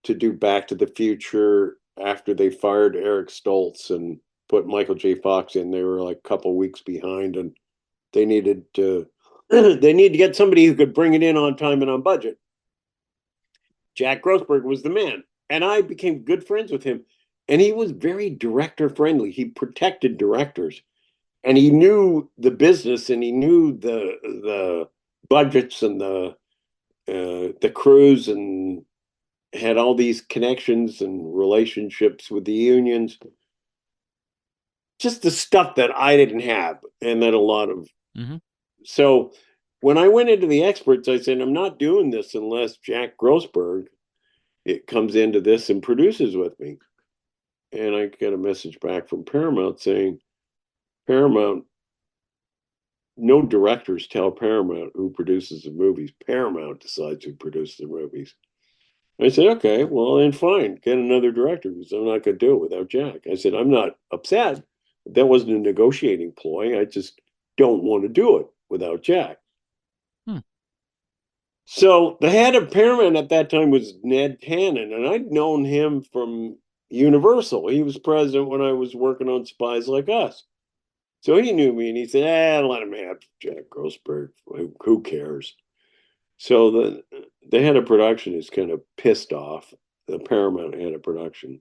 to do Back to the Future after they fired Eric Stoltz and put Michael J. Fox in. They were like a couple weeks behind, and they needed to get somebody who could bring it in on time and on budget. Jack Grossberg was the man, and I became good friends with him. And he was very director friendly. He protected directors, and he knew the business, and he knew the budgets and the crews, and had all these connections and relationships with the unions. Just the stuff that I didn't have, and that a lot of. So when I went into the experts, I said, I'm not doing this unless Jack Grossberg comes into this and produces with me. And I got a message back from Paramount saying, Paramount, no directors tell Paramount who produces the movies. Paramount decides who produces the movies. I said, okay, well, then fine, get another director, because I'm not going to do it without Jack. I said, I'm not upset. That wasn't a negotiating ploy. I just don't want to do it without Jack. So the head of Paramount at that time was Ned Cannon, and I'd known him from Universal. He was president when I was working on Spies Like Us. So he knew me, and he said, let him have Jack Grossberg. Who cares? So the head of production is kind of pissed off, the Paramount head of production.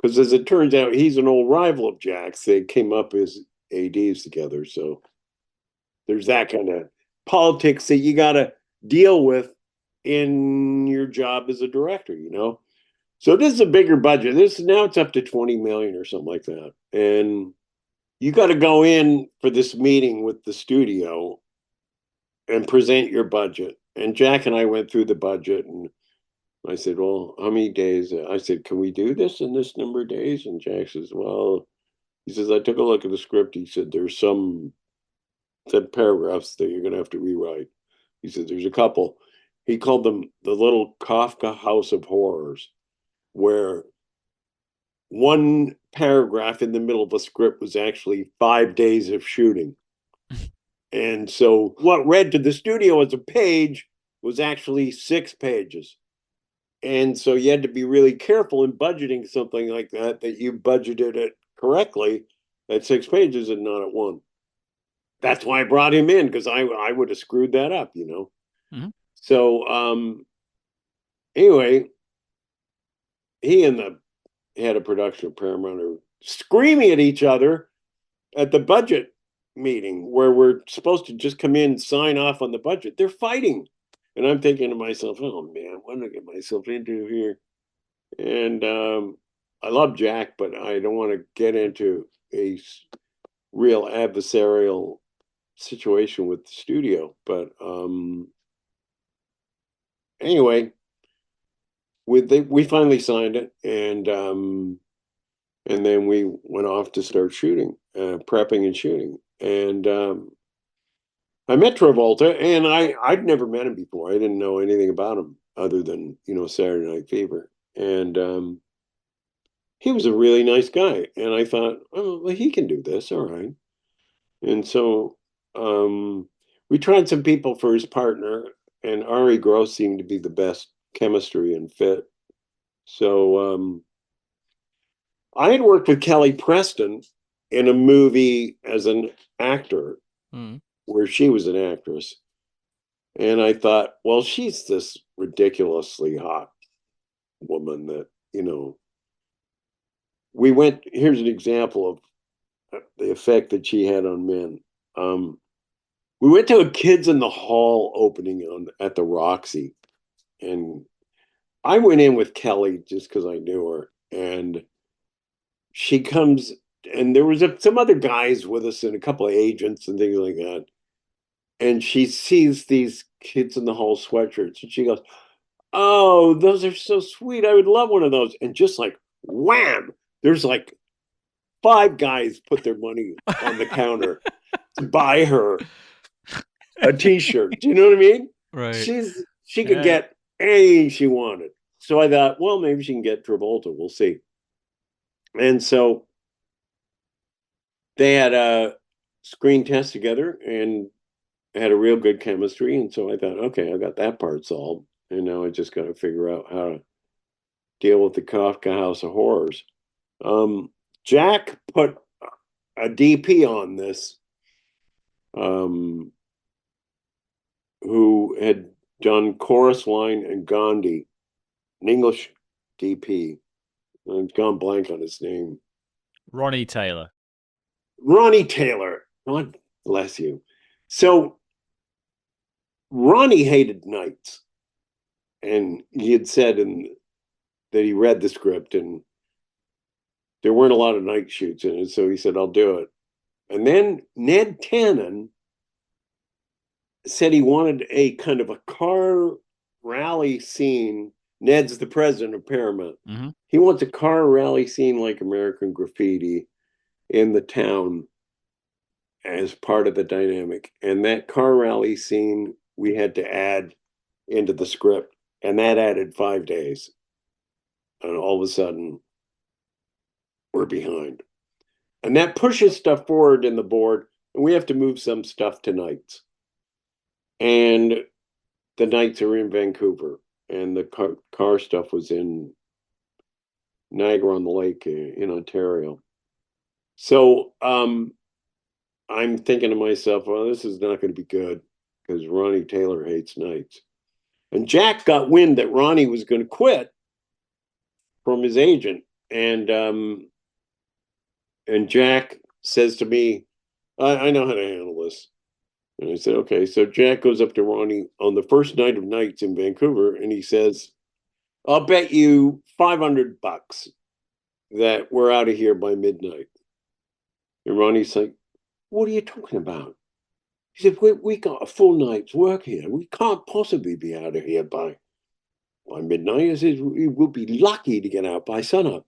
Because as it turns out, he's an old rival of Jack's. They came up as ADs together. So there's that kind of politics that you got to deal with in your job as a director, you know? So this is a bigger budget. Now it's up to 20 million or something like that. And you got to go in for this meeting with the studio and present your budget. And Jack and I went through the budget, and I said, well, how many days? I said, can we do this in this number of days? And Jack says, well, he says, I took a look at the script. He said, there's some paragraphs that you're going to have to rewrite. He said, there's a couple. He called them the little Kafka House of Horrors, where one paragraph in the middle of a script was actually 5 days of shooting. And so what read to the studio as a page was actually 6 pages. And so you had to be really careful in budgeting something like that you budgeted it correctly at 6 pages and not at 1. That's why I brought him in, because I would have screwed that up, you know. So anyway, he and the head of production of Paramount are screaming at each other at the budget meeting where we're supposed to just come in and sign off on the budget. They're fighting. And I'm thinking to myself, oh man, what did I get myself into here? And I love Jack, but I don't want to get into a real adversarial situation with the studio. But anyway, we finally signed it, and then we went off to start shooting, prepping and shooting. And I met Travolta, and I'd never met him before. I didn't know anything about him other than, Saturday Night Fever. And he was a really nice guy. And I thought, oh, well, he can do this, all right. And so we tried some people for his partner, and Ari Gross seemed to be the best chemistry and fit. So I had worked with Kelly Preston in a movie as an actor where she was an actress. And I thought, well, she's this ridiculously hot woman that, here's an example of the effect that she had on men. We went to a Kids in the Hall opening at the Roxy. And I went in with Kelly just because I knew her. And she comes, and there was some other guys with us and a couple of agents and things like that. And she sees these Kids in the Hall sweatshirts, and she goes, "Oh, those are so sweet. I would love one of those." And just like wham, there's like 5 guys put their money on the counter to buy her a T-shirt. Do you know what I mean? Right. She could get anything she wanted. So I thought, well, maybe she can get Travolta. We'll see. And so they had a screen test together and had a real good chemistry. And so I thought, okay, I got that part solved. And now I just got to figure out how to deal with the Kafka House of Horrors. Jack put a DP on this, who had done Chorus Line and Gandhi, an English DP. I've gone blank on his name. Ronnie Taylor. Ronnie Taylor. God bless you. So Ronnie hated nights. And he had said that he read the script and there weren't a lot of night shoots in it. So he said, I'll do it. And then Ned Tannen said he wanted a kind of a car rally scene. Ned's the president of Paramount. Mm-hmm. He wants a car rally scene like American Graffiti in the town as part of the dynamic. And that car rally scene we had to add into the script. And that added 5 days. And all of a sudden, we're behind. And that pushes stuff forward in the board. And we have to move some stuff to nights. And the nights are in Vancouver. And the car stuff was in Niagara-on-the-Lake in Ontario. So I'm thinking to myself, well, this is not going to be good because Ronnie Taylor hates nights. And Jack got wind that Ronnie was going to quit from his agent. And Jack says to me, I know how to handle this. And I said, okay. So Jack goes up to Ronnie on the first night of nights in Vancouver, and he says, I'll bet you $500 that we're out of here by midnight. And Ronnie's like, what are you talking about? He said, we got a full night's work here. We can't possibly be out of here by midnight. I said, we'll be lucky to get out by sunup.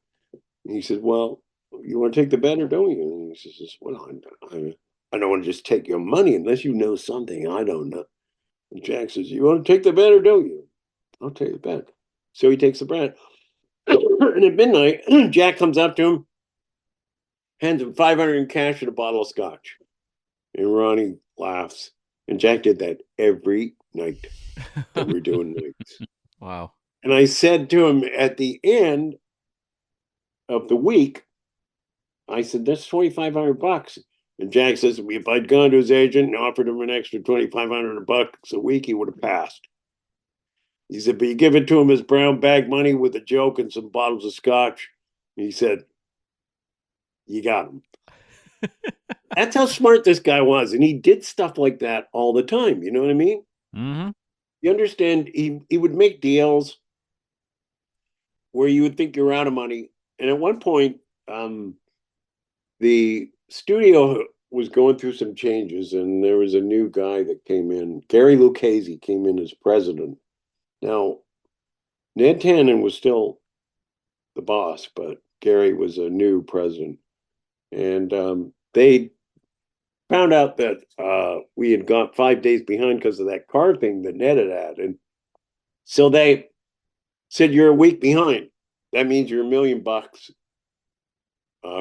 And he said, well, you want to take the bet or don't you? And he says, well, I don't want to just take your money unless you know something I don't know. And Jack says, you want to take the bet or don't you? I'll take the bet. So he takes the bet. And at midnight, Jack comes up to him, hands him $500 in cash and a bottle of scotch. And Ronnie laughs. And Jack did that every night that we're doing nights. Wow. And I said to him at the end of the week, I said, that's $2,500. And Jack says, if I'd gone to his agent and offered him an extra $2,500 a week, he would have passed. He said, but you give it to him as brown bag money with a joke and some bottles of scotch. He said, you got him. That's how smart this guy was. And he did stuff like that all the time. You know what I mean? Mm-hmm. You understand? He would make deals where you would think you're out of money. And at one point, the studio was going through some changes, and there was a new guy that came in. Gary Lucchese came in as president. Now, Ned Tannen was still the boss, but Gary was a new president. And they found out that we had got 5 days behind because of that car thing that Ned had. And so they said, you're a week behind. That means you're $1 million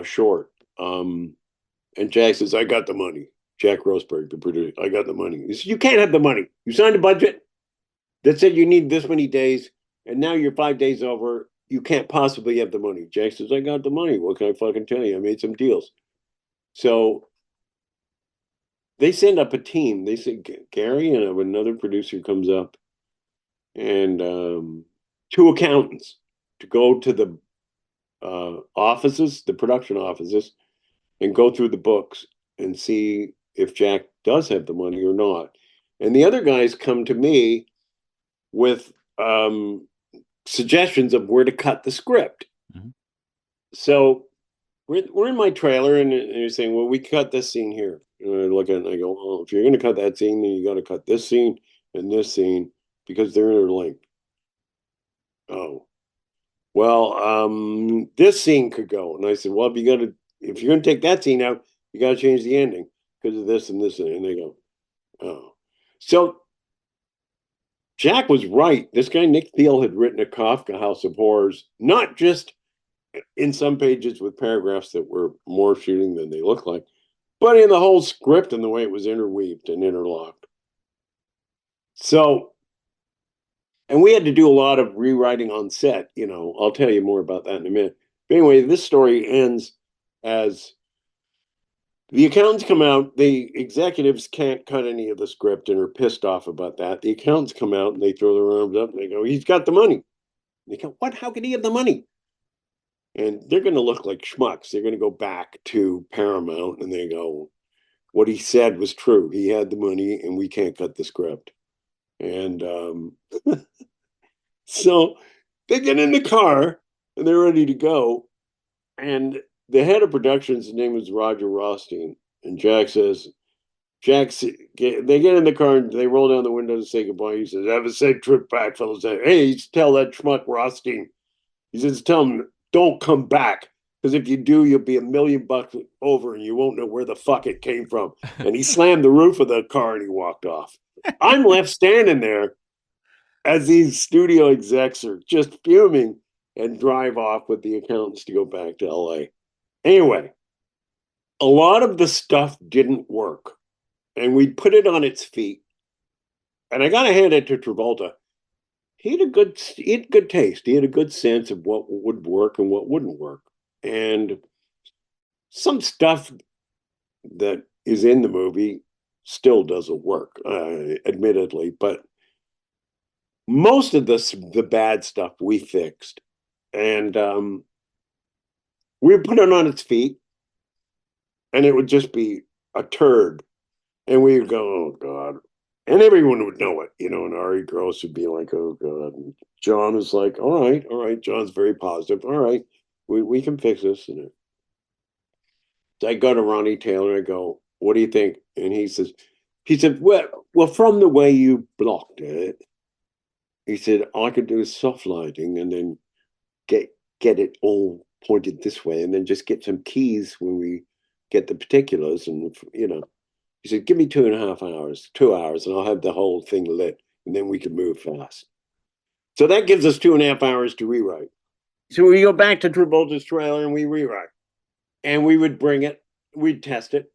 short. And Jack says, I got the money. Jack Roseberg, the producer, I got the money. He says, you can't have the money. You signed a budget that said you need this many days, and now you're 5 days over. You can't possibly have the money. Jack says, I got the money. What can I fucking tell you? I made some deals. So they send up a team. They say, Gary and another producer comes up, and 2 accountants to go to the offices, the production offices, and go through the books and see if Jack does have the money or not. And the other guys come to me with suggestions of where to cut the script. Mm-hmm. So we're in my trailer, and they're saying, well, we cut this scene here. And I look at it and I go, well, if you're going to cut that scene, then you got to cut this scene and this scene because they're interlinked. Oh, well, this scene could go. And I said, well, if you're going to take that scene out, you got to change the ending because of this and this. And they go, oh. So Jack was right. This guy, Nick Thiel, had written a Kafka House of Horrors, not just in some pages with paragraphs that were more shooting than they look like, but in the whole script and the way it was interweaved and interlocked. So, and we had to do a lot of rewriting on set. You know, I'll tell you more about that in a minute. But anyway, this story ends as the accountants come out. The executives can't cut any of the script and are pissed off about that. The accountants come out and they throw their arms up and they go, he's got the money. They go, what? How can he have the money? And they're going to look like schmucks. They're going to go back to Paramount and they go, what he said was true. He had the money and we can't cut the script. And so they get in the car and they're ready to go. And the head of productions, his name was Roger Rothstein. And they get in the car and they roll down the window to say goodbye. He says, have a safe trip back, fellas. Hey, tell that schmuck Rothstein. He says, tell him, don't come back. Because if you do, you'll be $1 million over and you won't know where the fuck it came from. And he slammed the roof of the car and he walked off. I'm left standing there as these studio execs are just fuming and drive off with the accountants to go back to LA. Anyway, a lot of the stuff didn't work. And we put it on its feet. And I got to hand it to Travolta. He had good taste. He had a good sense of what would work and what wouldn't work. And some stuff that is in the movie still doesn't work, admittedly. But most of the bad stuff we fixed. And we would put it on its feet. And it would just be a turd. And we would go, oh, God. And everyone would know it, you know, and Ari Gross would be like, oh, God. And John was like, all right. John's very positive. All right, we can fix this. And I go to Ronnie Taylor. I go, what do you think? And he said, well, from the way you blocked it, he said, all I could do is soft lighting and then get it all pointed this way and then just get some keys when we get the particulars. And, you know, he said, give me 2.5 hours, 2 hours, and I'll have the whole thing lit, and then we can move fast. So that gives us 2.5 hours to rewrite. So we go back to Travolta's trailer and we rewrite. And we would bring it, we'd test it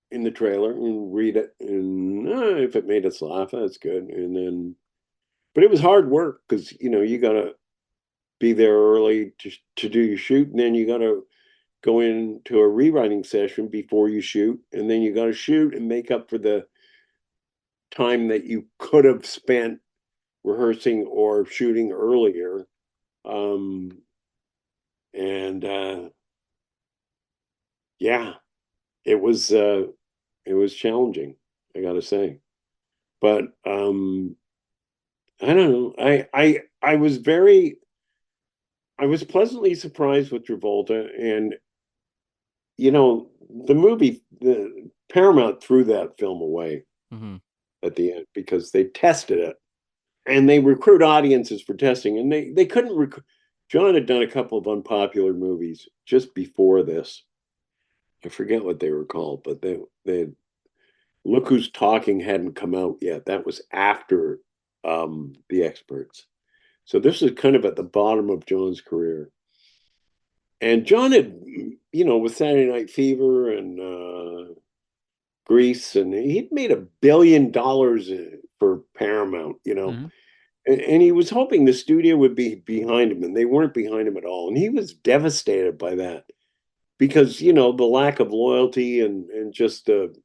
in the trailer and read it. And if it made us laugh, that's good. And then, but it was hard work because, you know, you got to be there early to do your shoot. And then you got to go into a rewriting session before you shoot, and then you got to shoot and make up for the time that you could have spent rehearsing or shooting earlier. Yeah, it was challenging, I gotta say, but I don't know. I was pleasantly surprised with Travolta. And you know, the Paramount threw that film away at the end because they tested it and they recruit audiences for testing, and they couldn't recruit. John had done a couple of unpopular movies just before this. I forget what they were called, but they had, Look Who's Talking hadn't come out yet. That was after The Experts. So this is kind of at the bottom of John's career. And John had, with Saturday Night Fever and Grease, and he'd made $1 billion for Paramount, Mhm. and he was hoping the studio would be behind him, and they weren't behind him at all. And he was devastated by that because, the lack of loyalty and just the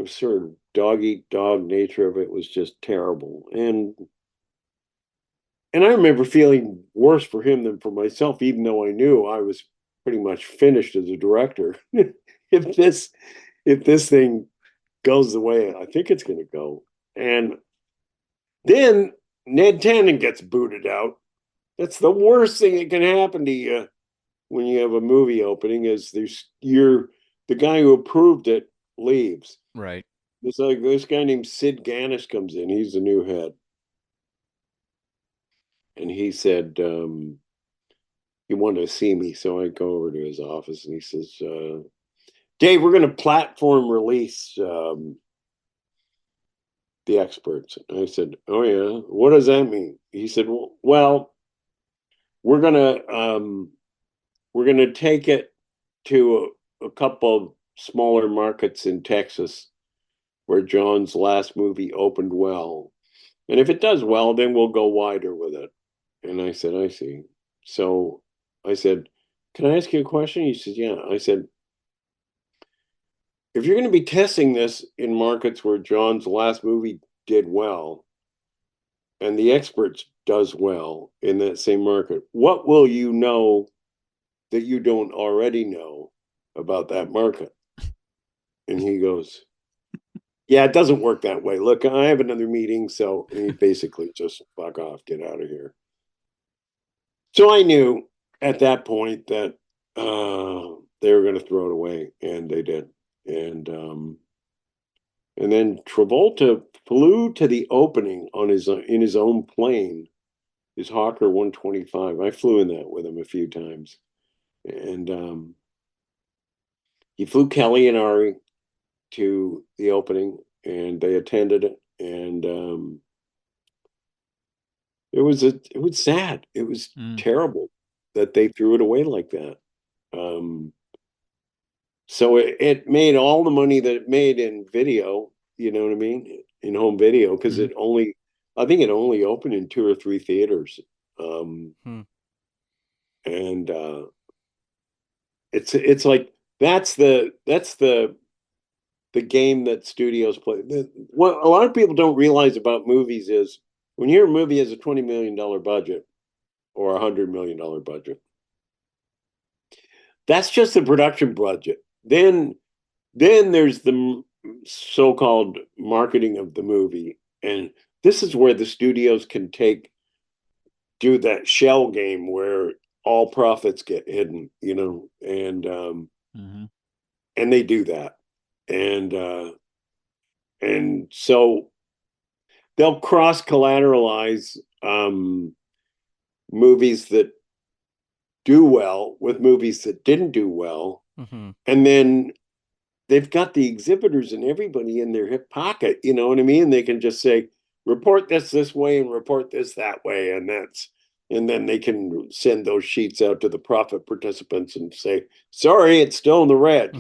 sort of dog eat dog nature of it was just terrible. And I remember feeling worse for him than for myself, even though I knew I was pretty much finished as a director. if this thing goes the way I think it's going to go, and then Ned Tannen gets booted out. That's the worst thing that can happen to you when you have a movie opening. Is the guy who approved it leaves. Right. It's like this guy named Sid Ganis comes in. He's the new head. And he said he wanted to see me. So I go over to his office and he says, Dave, we're going to platform release The Experts. And I said, oh, yeah. What does that mean? He said, well, we're going to take it to a couple of smaller markets in Texas where John's last movie opened well. And if it does well, then we'll go wider with it. And I said, I see. So I said, can I ask you a question? He said, yeah. I said, if you're going to be testing this in markets where John's last movie did well and The Experts does well in that same market, what will you know that you don't already know about that market? And he goes, yeah, it doesn't work that way. Look, I have another meeting. So he basically just fuck off, get out of here. So I knew at that point that they were going to throw it away, and they did. And then Travolta flew to the opening in his own plane, his Hawker 125. I flew in that with him a few times, and he flew Kelly and Ari to the opening, and they attended it, and it was sad. It was terrible that they threw it away like that. So it made all the money that it made in video, you know what I mean, in home video, because I think it only opened in 2 or 3 theaters, and it's like that's the game that studios play. What a lot of people don't realize about movies is when your movie has a $20 million budget or $100 million budget, that's just the production budget. Then there's the so-called marketing of the movie, and this is where the studios can do that shell game where all profits get hidden, and they do that, and so they'll cross collateralize movies that do well with movies that didn't do well, and then they've got the exhibitors and everybody in their hip pocket, you know what I mean? They can just say, report this way and report this that way, and then they can send those sheets out to the profit participants and say, sorry, it's still in the red.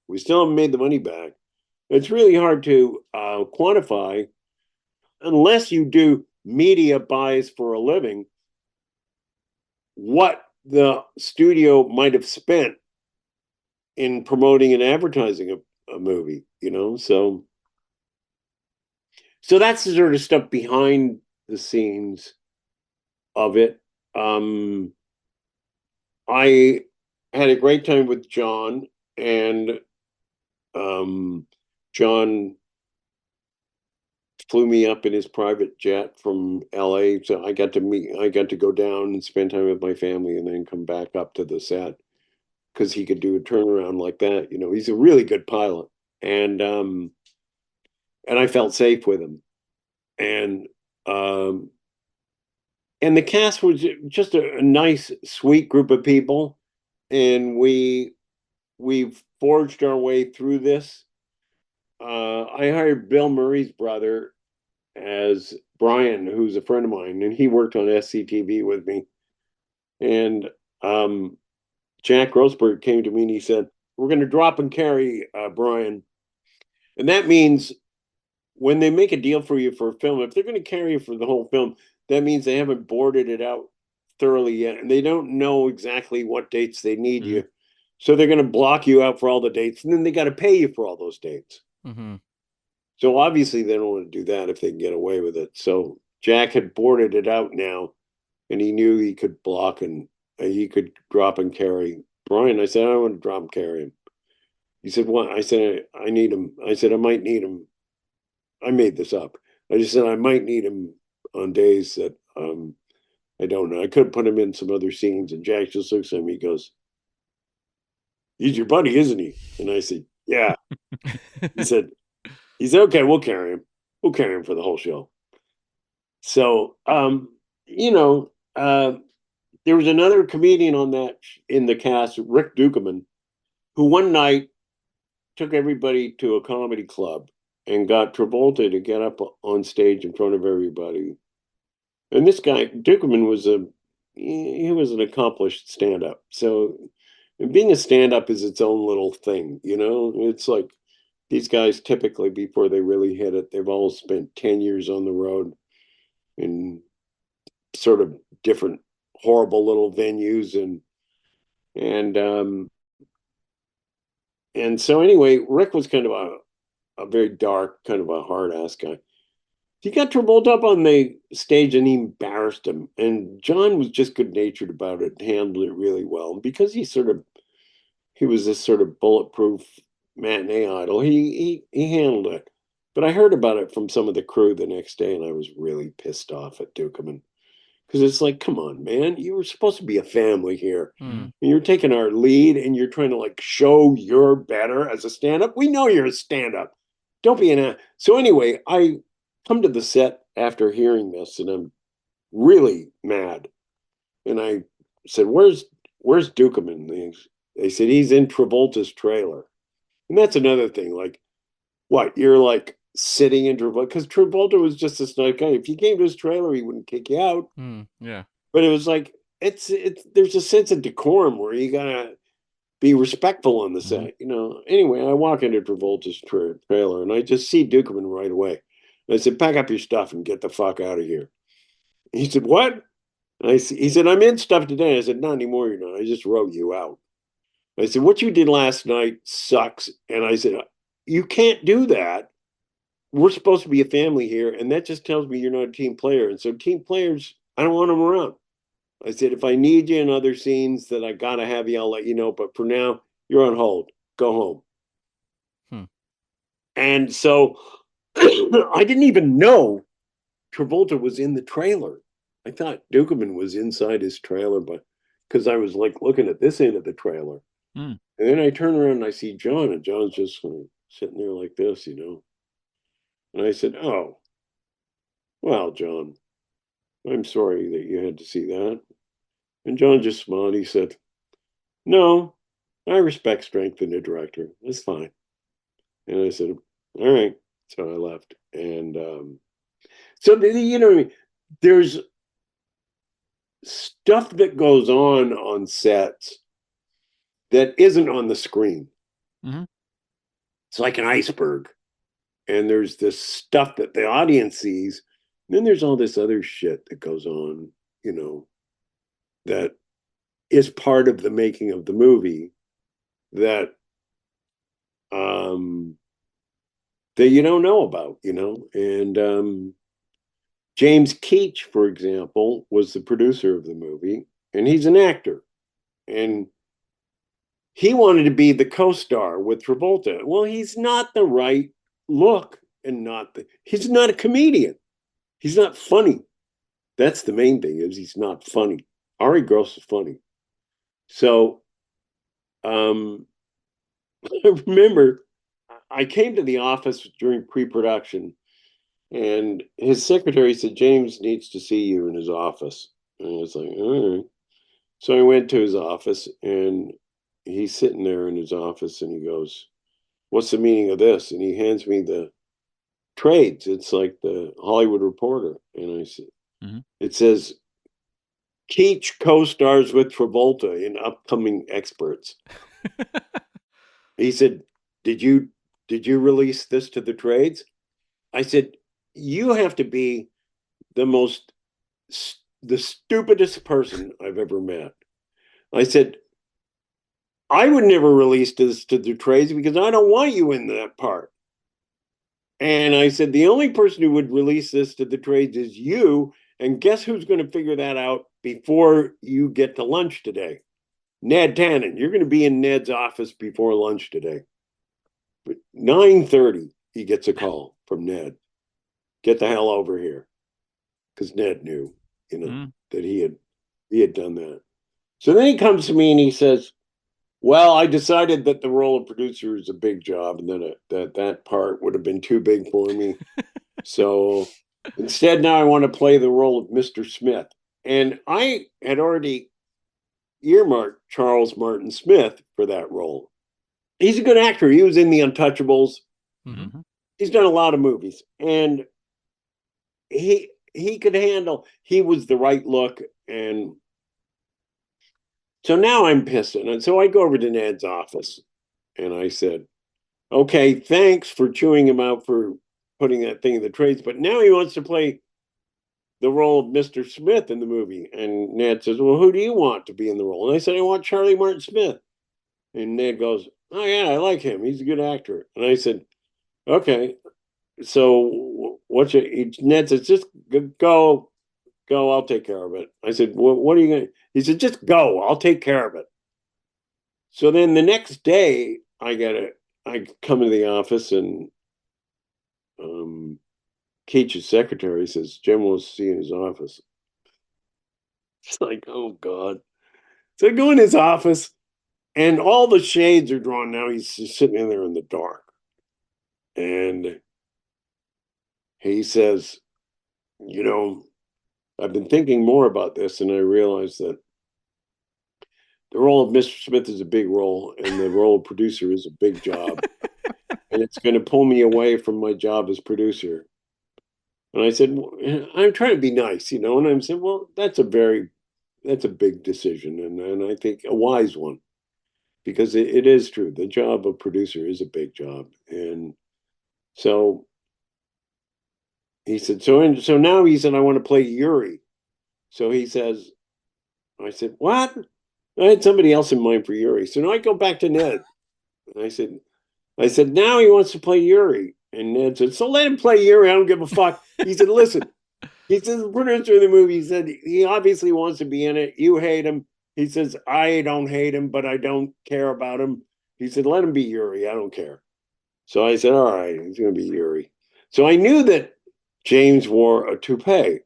We still haven't made the money back. It's really hard to quantify unless you do media buys for a living, what the studio might have spent in promoting and advertising a movie, so that's the sort of stuff behind the scenes of it. I had a great time with John, and John flew me up in his private jet from LA. So I got to go down and spend time with my family and then come back up to the set because he could do a turnaround like that. He's a really good pilot. And, I felt safe with him. And and the cast was just a nice, sweet group of people, and we've forged our way through this. I hired Bill Murray's brother as Brian, who's a friend of mine, and he worked on SCTV with me. And Jack Grossberg came to me and he said, "We're going to drop and carry Brian," and that means when they make a deal for you for a film, if they're going to carry you for the whole film, that means they haven't boarded it out thoroughly yet, and they don't know exactly what dates they need you. So they're going to block you out for all the dates, and then they got to pay you for all those dates. Mm-hmm. So obviously they don't want to do that if they can get away with it. So Jack had boarded it out now, and he knew he could block and he could drop and carry Brian. I said, "I don't want to drop and carry him." He said, "What?" I said, "I need him." I said, "I might need him." I made this up. I just said I might need him on days that I don't know. I could put him in some other scenes, and Jack just looks at me. He goes, "He's your buddy, isn't he?" And I said, "Yeah." He said, "Okay, we'll carry him. We'll carry him for the whole show." So, you know, there was another comedian on that in the cast, Rick Dukeman, who one night took everybody to a comedy club and got Travolta to get up on stage in front of everybody. And this guy, Dukeman, he was an accomplished stand-up. So being a stand-up is its own little thing, you know? It's like these guys typically, before they really hit it, they've all spent 10 years on the road in sort of different horrible little venues and so anyway, Rick was kind of a very dark, kind of a hard ass guy. He got Travolta up on the stage and he embarrassed him. And John was just good natured about it, handled it really well. And because he was this sort of bulletproof matinee idol, he handled it. But I heard about it from some of the crew the next day, and I was really pissed off at Dukeman. Because it's like, come on, man, you were supposed to be a family here. Mm. And you're taking our lead and you're trying to like show you're better as a stand-up. We know you're a stand-up. Don't be an. So anyway, I come to the set after hearing this, and I'm really mad. And I said, "Where's Dukeman?" They said he's in Travolta's trailer, and that's another thing. Like, what you're like sitting in Travolta because Travolta was just this nice guy. If you came to his trailer, he wouldn't kick you out. Yeah, but it was like it's there's a sense of decorum where you gotta be respectful on the set, you know. Anyway, I walk into Travolta's trailer and I just see Dukeman right away. And I said, "Pack up your stuff and get the fuck out of here." He said, "What?" He said, "I'm in stuff today." I said, "Not anymore, you're not. I just wrote you out." I said, "What you did last night sucks." And I said, "You can't do that. We're supposed to be a family here. And that just tells me you're not a team player. And so team players, I don't want them around." I said, "If I need you in other scenes that I got to have you, I'll let you know. But for now, you're on hold. Go home." And so I didn't even know Travolta was in the trailer. I thought Dukeman was inside his trailer, but because I was like looking at this end of the trailer. And then I turn around and I see John, and John's just sitting there like this, you know. And I said, "Oh, well, John, I'm sorry that you had to see that." And John just smiled. He said, "No, I respect strength in a director. It's fine." And I said, "All right." So I left. And so, you know, there's stuff that goes on sets that isn't on the screen. It's like an iceberg. And there's this stuff that the audience sees. And then there's all this other shit that goes on, you know, that is part of the making of the movie that that you don't know about, you know. And James Keach, for example, was the producer of the movie, and he's an actor. And he wanted to be the co-star with Travolta. Well, he's not the right look, and he's not a comedian. He's not funny. That's the main thing, is he's not funny. Ari Gross is funny. So I remember I came to the office during pre-production, And his secretary said, James needs to see you in his office. And I was like, all right. So I went to his office, and he's sitting there in his office, and he goes, what's the meaning of this? And he hands me the trades. It's like the Hollywood Reporter. And I said, it says, Keach co-stars with Travolta in upcoming experts. He said, did you release this to the trades? I said, you have to be the stupidest person I've ever met. I said, I would never release this to the trades because I don't want you in that part. And I said, the only person who would release this to the trades is you. And guess who's going to figure that out before you get to lunch today? Ned Tannen. You're going to be in Ned's office before lunch today. But 9:30, he gets a call from Ned. Get the hell over here. Because Ned knew, that he had done that. So then he comes to me and he says, well, I decided that the role of producer is a big job, and that part would have been too big for me. So instead, now I want to play the role of Mr. Smith. And I had already earmarked Charles Martin Smith for that role. He's a good actor. He was in The Untouchables. Mm-hmm. He's done a lot of movies. And he could handle, he was the right look. And so now I'm pissed. And so I go over to Ned's office and I said, okay, thanks for chewing him out for putting that thing in the trades. But now he wants to play the role of Mr. Smith in the movie. And Ned says, well, who do you want to be in the role? And I said, I want Charlie Martin Smith. And Ned goes, oh, yeah, I like him. He's a good actor. And I said, okay. So Ned says, just go, I'll take care of it. I said, what are you going to, he said, just go, I'll take care of it. So then the next day I come into the office and Keach's secretary says, Jim wants to see you in his office. It's like, oh God. So I go in his office and all the shades are drawn now. He's just sitting in there in the dark. And he says, I've been thinking more about this, and I realized that the role of Mr. Smith is a big role, and the role of producer is a big job. And it's going to pull me away from my job as producer. And I said, I'm trying to be nice, and I said, well, that's a big decision, and I think a wise one, because it is true. The job of producer is a big job. And so he said, so now he said, I want to play Yuri. So he says, I said, what? I had somebody else in mind for Yuri. So now I go back to Ned. And I said, now he wants to play Yuri. And Ned said, so let him play Yuri. I don't give a fuck. He said, listen, he says, the producer of the movie, he said, he obviously wants to be in it. You hate him. He says, I don't hate him, but I don't care about him. He said, let him be Yuri. I don't care. So I said, all right, he's going to be Yuri. So I knew that James wore a toupee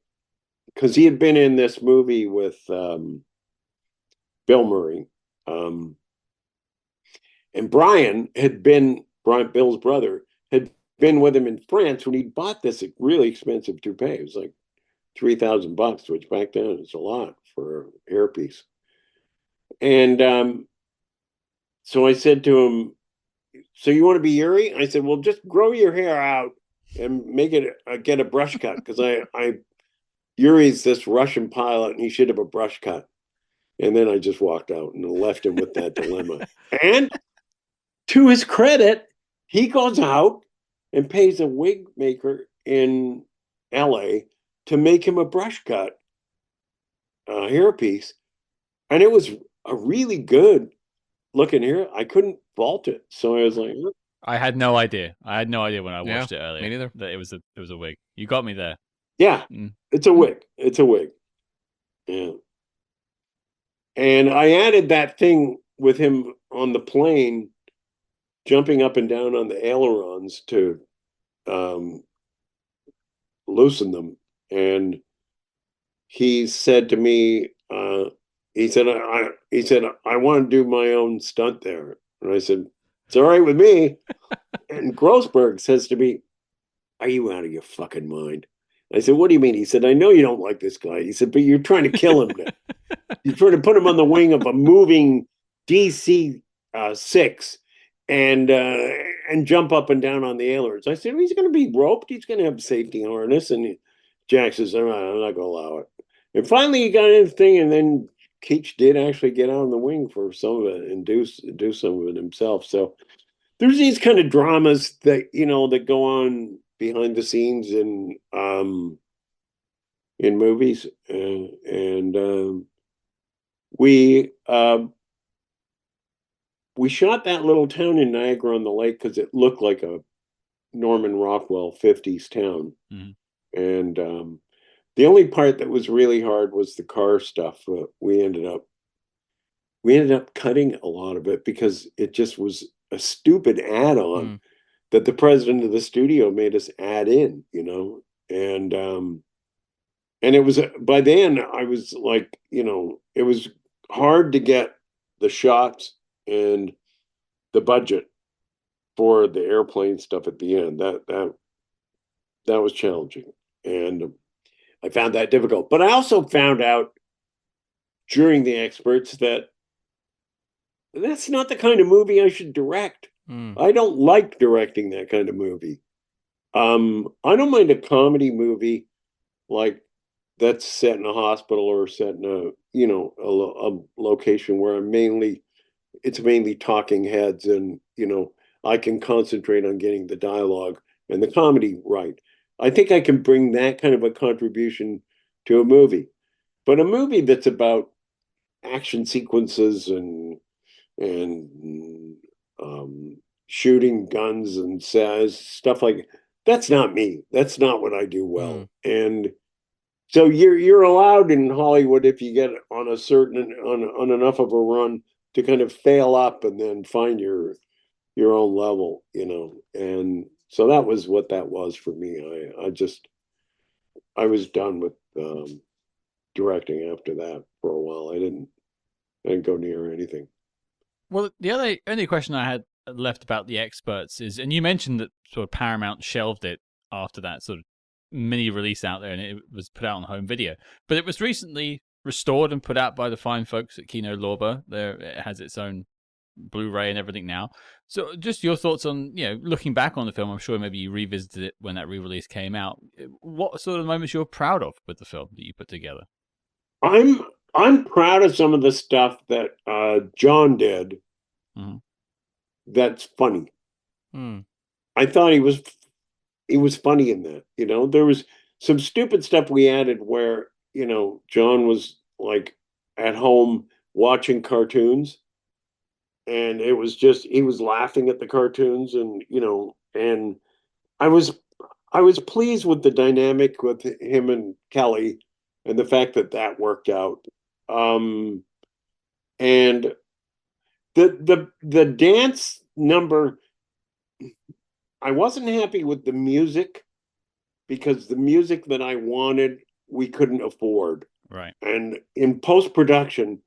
because he had been in this movie with Bill Murray. And Brian, Bill's brother, had been with him in France when he bought this really expensive toupee. It was like $3,000, which back then is a lot for a hairpiece. And so I said to him, so you want to be Yuri? I said, well, just grow your hair out and make it get a brush cut, because Yuri's this Russian pilot and he should have a brush cut. And then I just walked out and left him with that dilemma. And to his credit, he goes out and pays a wig maker in LA to make him a brush cut hairpiece. And it was a really good looking hair. I couldn't fault it. So I was like, I had no idea. I had no idea when I watched it earlier. Me neither. That it was a wig. You got me there. yeah, it's a wig. It's a wig. Yeah. And I added that thing with him on the plane, jumping up and down on the ailerons to loosen them. And he said to me, he said, I want to do my own stunt there. And I said, it's all right with me. And Grossberg says to me, are you out of your fucking mind? I said, what do you mean? He said, I know you don't like this guy. He said, but you're trying to kill him now. You're trying to put him on the wing of a moving DC 6 and jump up and down on the ailerons. I said, well, he's going to be roped. He's going to have a safety harness. And Jack says, I'm not going to allow it. And finally, he got in the thing, and then Keach did actually get out on the wing for some of it and do some of it himself. So there's these kind of dramas that that go on behind the scenes in movies, and we shot that little town in Niagara on the Lake because it looked like a Norman Rockwell 50s town. Mm-hmm. And the only part that was really hard was the car stuff. We ended up cutting a lot of it because it just was a stupid add-on that the president of the studio made us add in, and it was, by then I was like, it was hard to get the shots and the budget for the airplane stuff at the end. That was challenging, and I found that difficult. But I also found out during the experts that that's not the kind of movie I should direct. I don't like directing that kind of movie. I don't mind a comedy movie like that's set in a hospital or set in a location where it's mainly talking heads, and I can concentrate on getting the dialogue and the comedy right. I think I can bring that kind of a contribution to a movie. But a movie that's about action sequences and shooting guns and stuff like that's not me. That's not what I do well. And so you're allowed in Hollywood, if you get on a certain on enough of a run, to kind of fail up and then find your own level, And so that was what that was for me. I was done with directing after that for a while. I didn't go near anything. Well, the only question I had left about the experts is, and you mentioned that sort of Paramount shelved it after that sort of mini release out there, and it was put out on home video. But it was recently restored and put out by the fine folks at Kino Lorber. It has its own Blu-ray and everything now. So just your thoughts on, looking back on the film. I'm sure maybe you revisited it when that re-release came out. What sort of moments you're proud of with the film that you put together? I'm proud of some of the stuff that John did. Mm-hmm. That's funny. I thought he was funny in that. There was some stupid stuff we added where John was like at home watching cartoons, and it was just he was laughing at the cartoons, and and I was pleased with the dynamic with him and Kelly, and the fact that worked out. And the dance number, I wasn't happy with the music because the music that I wanted we couldn't afford. Right. And in post-production,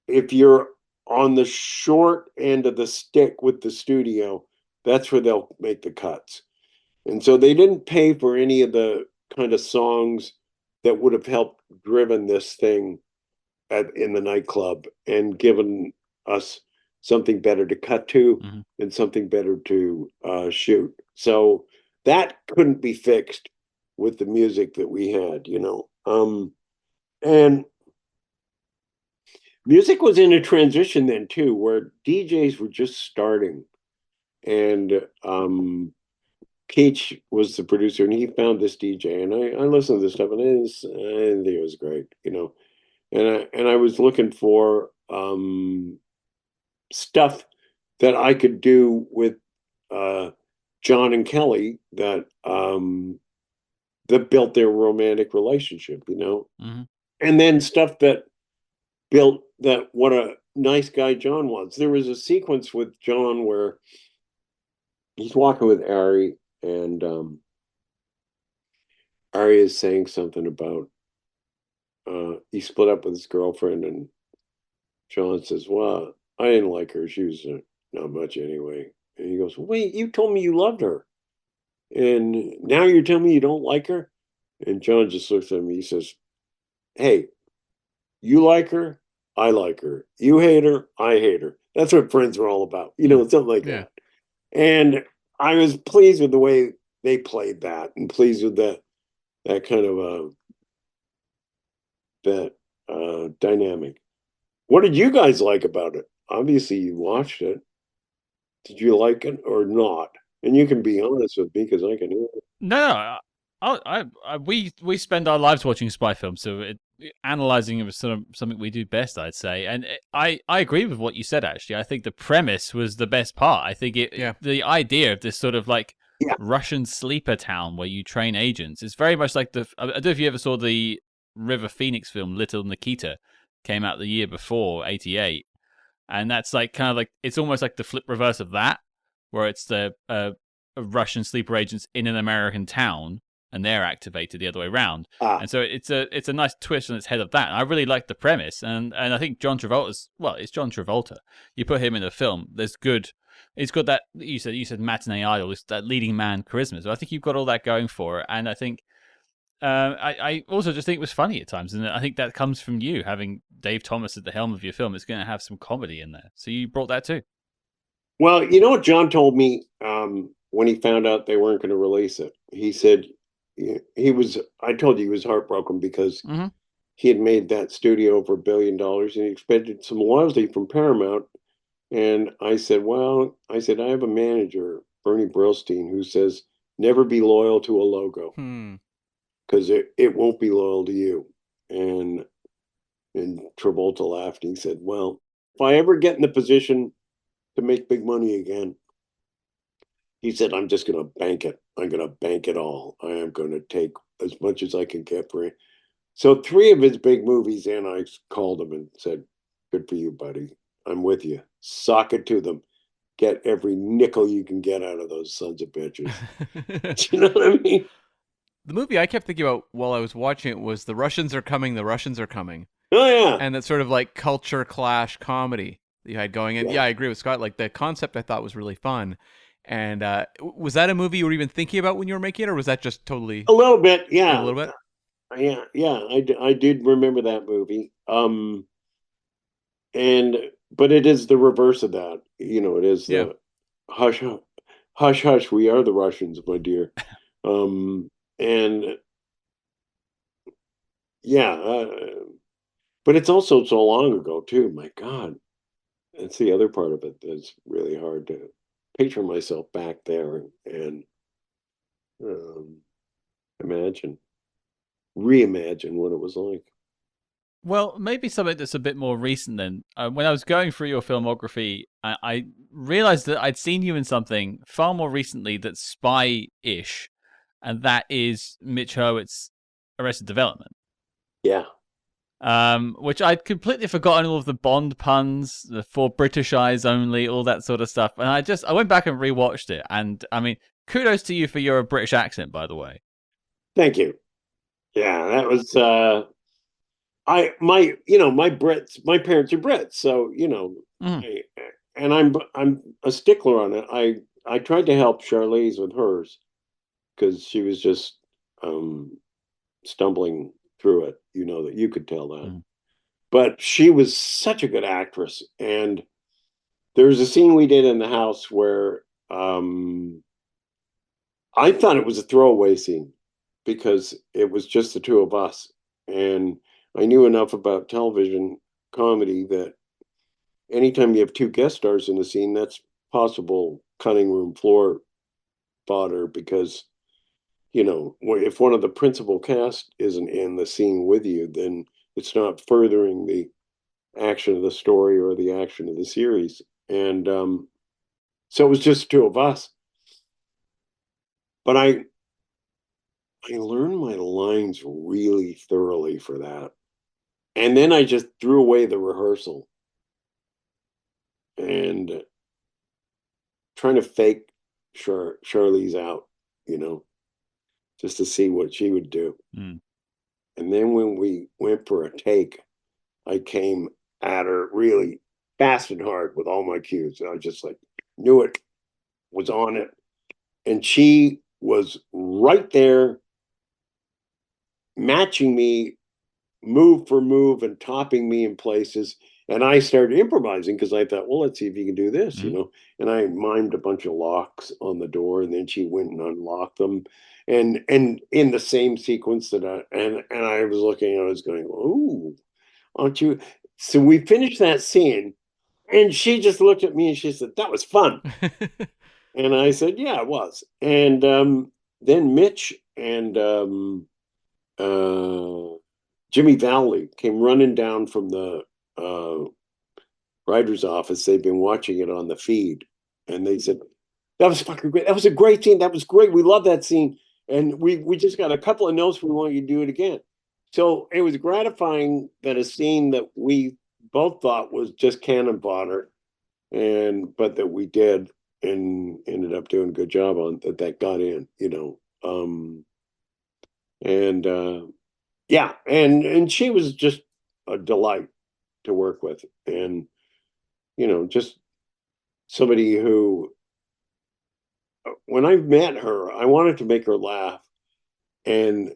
if you're on the short end of the stick with the studio, that's where they'll make the cuts. And so they didn't pay for any of the kind of songs that would have helped driven this thing in the nightclub and given us something better to cut to and something better to shoot. So that couldn't be fixed with the music that we had, and music was in a transition then too, where DJs were just starting, and Keach was the producer, and he found this DJ, and I listened to this stuff, and I think it was great, and I was looking for stuff that I could do with John and Kelly that built their romantic relationship, and then stuff that built that what a nice guy John was. There was a sequence with John where he's walking with Ari, and Ari is saying something about he split up with his girlfriend, and John says, well, I didn't like her. She was not much anyway. And he goes, wait, you told me you loved her. And now you're telling me you don't like her? And John just looks at me. He says, hey, you like her? I like her. You hate her? I hate her. That's what friends are all about. Something like Yeah. that. And I was pleased with the way they played that, and pleased with that kind of dynamic. What did you guys like about it? Obviously, you watched it. Did you like it or not? And you can be honest with me because I can hear it. No, we spend our lives watching spy films, so analyzing it was sort of something we do best, I'd say. And I agree with what you said. Actually, I think the premise was the best part. I think the idea of this sort of like Russian sleeper town where you train agents is very much like I don't know if you ever saw the River Phoenix film Little Nikita, came out the year before, '88, and that's like kind of like it's almost like the flip reverse of that, where it's the Russian sleeper agents in an American town, and they're activated the other way around. And so it's a nice twist on its head of that. And I really like the premise, and I think John Travolta's it's John Travolta. You put him in a film, there's good. It's got that you said matinee idol, it's that leading man charisma. So I think you've got all that going for it, and I think. I also just think it was funny at times, and I think that comes from you having Dave Thomas at the helm of your film. It's going to have some comedy in there, so you brought that too. Well, you know what John told me when he found out they weren't going to release it? He said I told you he was heartbroken because he had made that studio over $1 billion and he expected some loyalty from Paramount. And I said, I have a manager, Bernie Brillstein, who says, never be loyal to a logo because it won't be loyal to you. And Travolta laughed and he said, well, if I ever get in the position to make big money again, he said, I'm just going to bank it. I'm going to bank it all. I am going to take as much as I can get for it. So 3 of his big movies, and I called him and said, good for you, buddy. I'm with you. Sock it to them. Get every nickel you can get out of those sons of bitches. Do you know what I mean? The movie I kept thinking about while I was watching it was The Russians Are Coming, The Russians Are Coming. Oh, yeah. And that sort of like culture clash comedy that you had going. And I agree with Scott. Like the concept I thought was really fun. And was that a movie you were even thinking about when you were making it, or was that just totally... A little bit, yeah. A little bit? I did remember that movie. But it is the reverse of that. It is the hush, hush, hush, we are the Russians, my dear. But it's also so long ago too. My God, that's the other part of it that's really hard to picture myself back there and reimagine what it was like. Well, maybe something that's a bit more recent then. When I was going through your filmography, I realized that I'd seen you in something far more recently that's spy-ish, and that is Mitch Hurwitz's Arrested Development. Yeah. Which I'd completely forgotten all of the Bond puns, the for British eyes only, all that sort of stuff. And I went back and rewatched it, and I mean, kudos to you for your British accent, by the way. Thank you. Yeah, that was my Brits, my parents are Brits, so I'm a stickler on it. I tried to help Charlize with hers because she was just stumbling through it. That you could tell that, but she was such a good actress. And there was a scene we did in the house where I thought it was a throwaway scene because it was just the 2 of us, and I knew enough about television comedy that anytime you have 2 guest stars in a scene, that's possible cutting room floor fodder because, if one of the principal cast isn't in the scene with you, then it's not furthering the action of the story or the action of the series. And so it was just 2 of us. But I learned my lines really thoroughly for that. And then I just threw away the rehearsal and trying to fake Charlize out, just to see what she would do. And then when we went for a take, I came at her really fast and hard with all my cues. I just knew it, was on it. And she was right there, matching me move for move and topping me in places. And I started improvising because I thought, well, let's see if you can do this, Mhm. And I mimed a bunch of locks on the door, and then she went and unlocked them, and in the same sequence that I was looking, I was going, "Ooh, aren't you?" So we finished that scene, and she just looked at me and she said, "That was fun." And I said, "Yeah, it was." And then Mitch and Jimmy Valley came running down from the uh, writer's office. They'd been watching it on the feed, and they said, "That was fucking great. That was a great scene. That was great. We love that scene, and we just got a couple of notes. We want you to do it again." So it was gratifying that a scene that we both thought was just cannon fodder, but that we did and ended up doing a good job on that got in. And yeah, and she was just a delight to work with, and just somebody who, when I met her, I wanted to make her laugh, and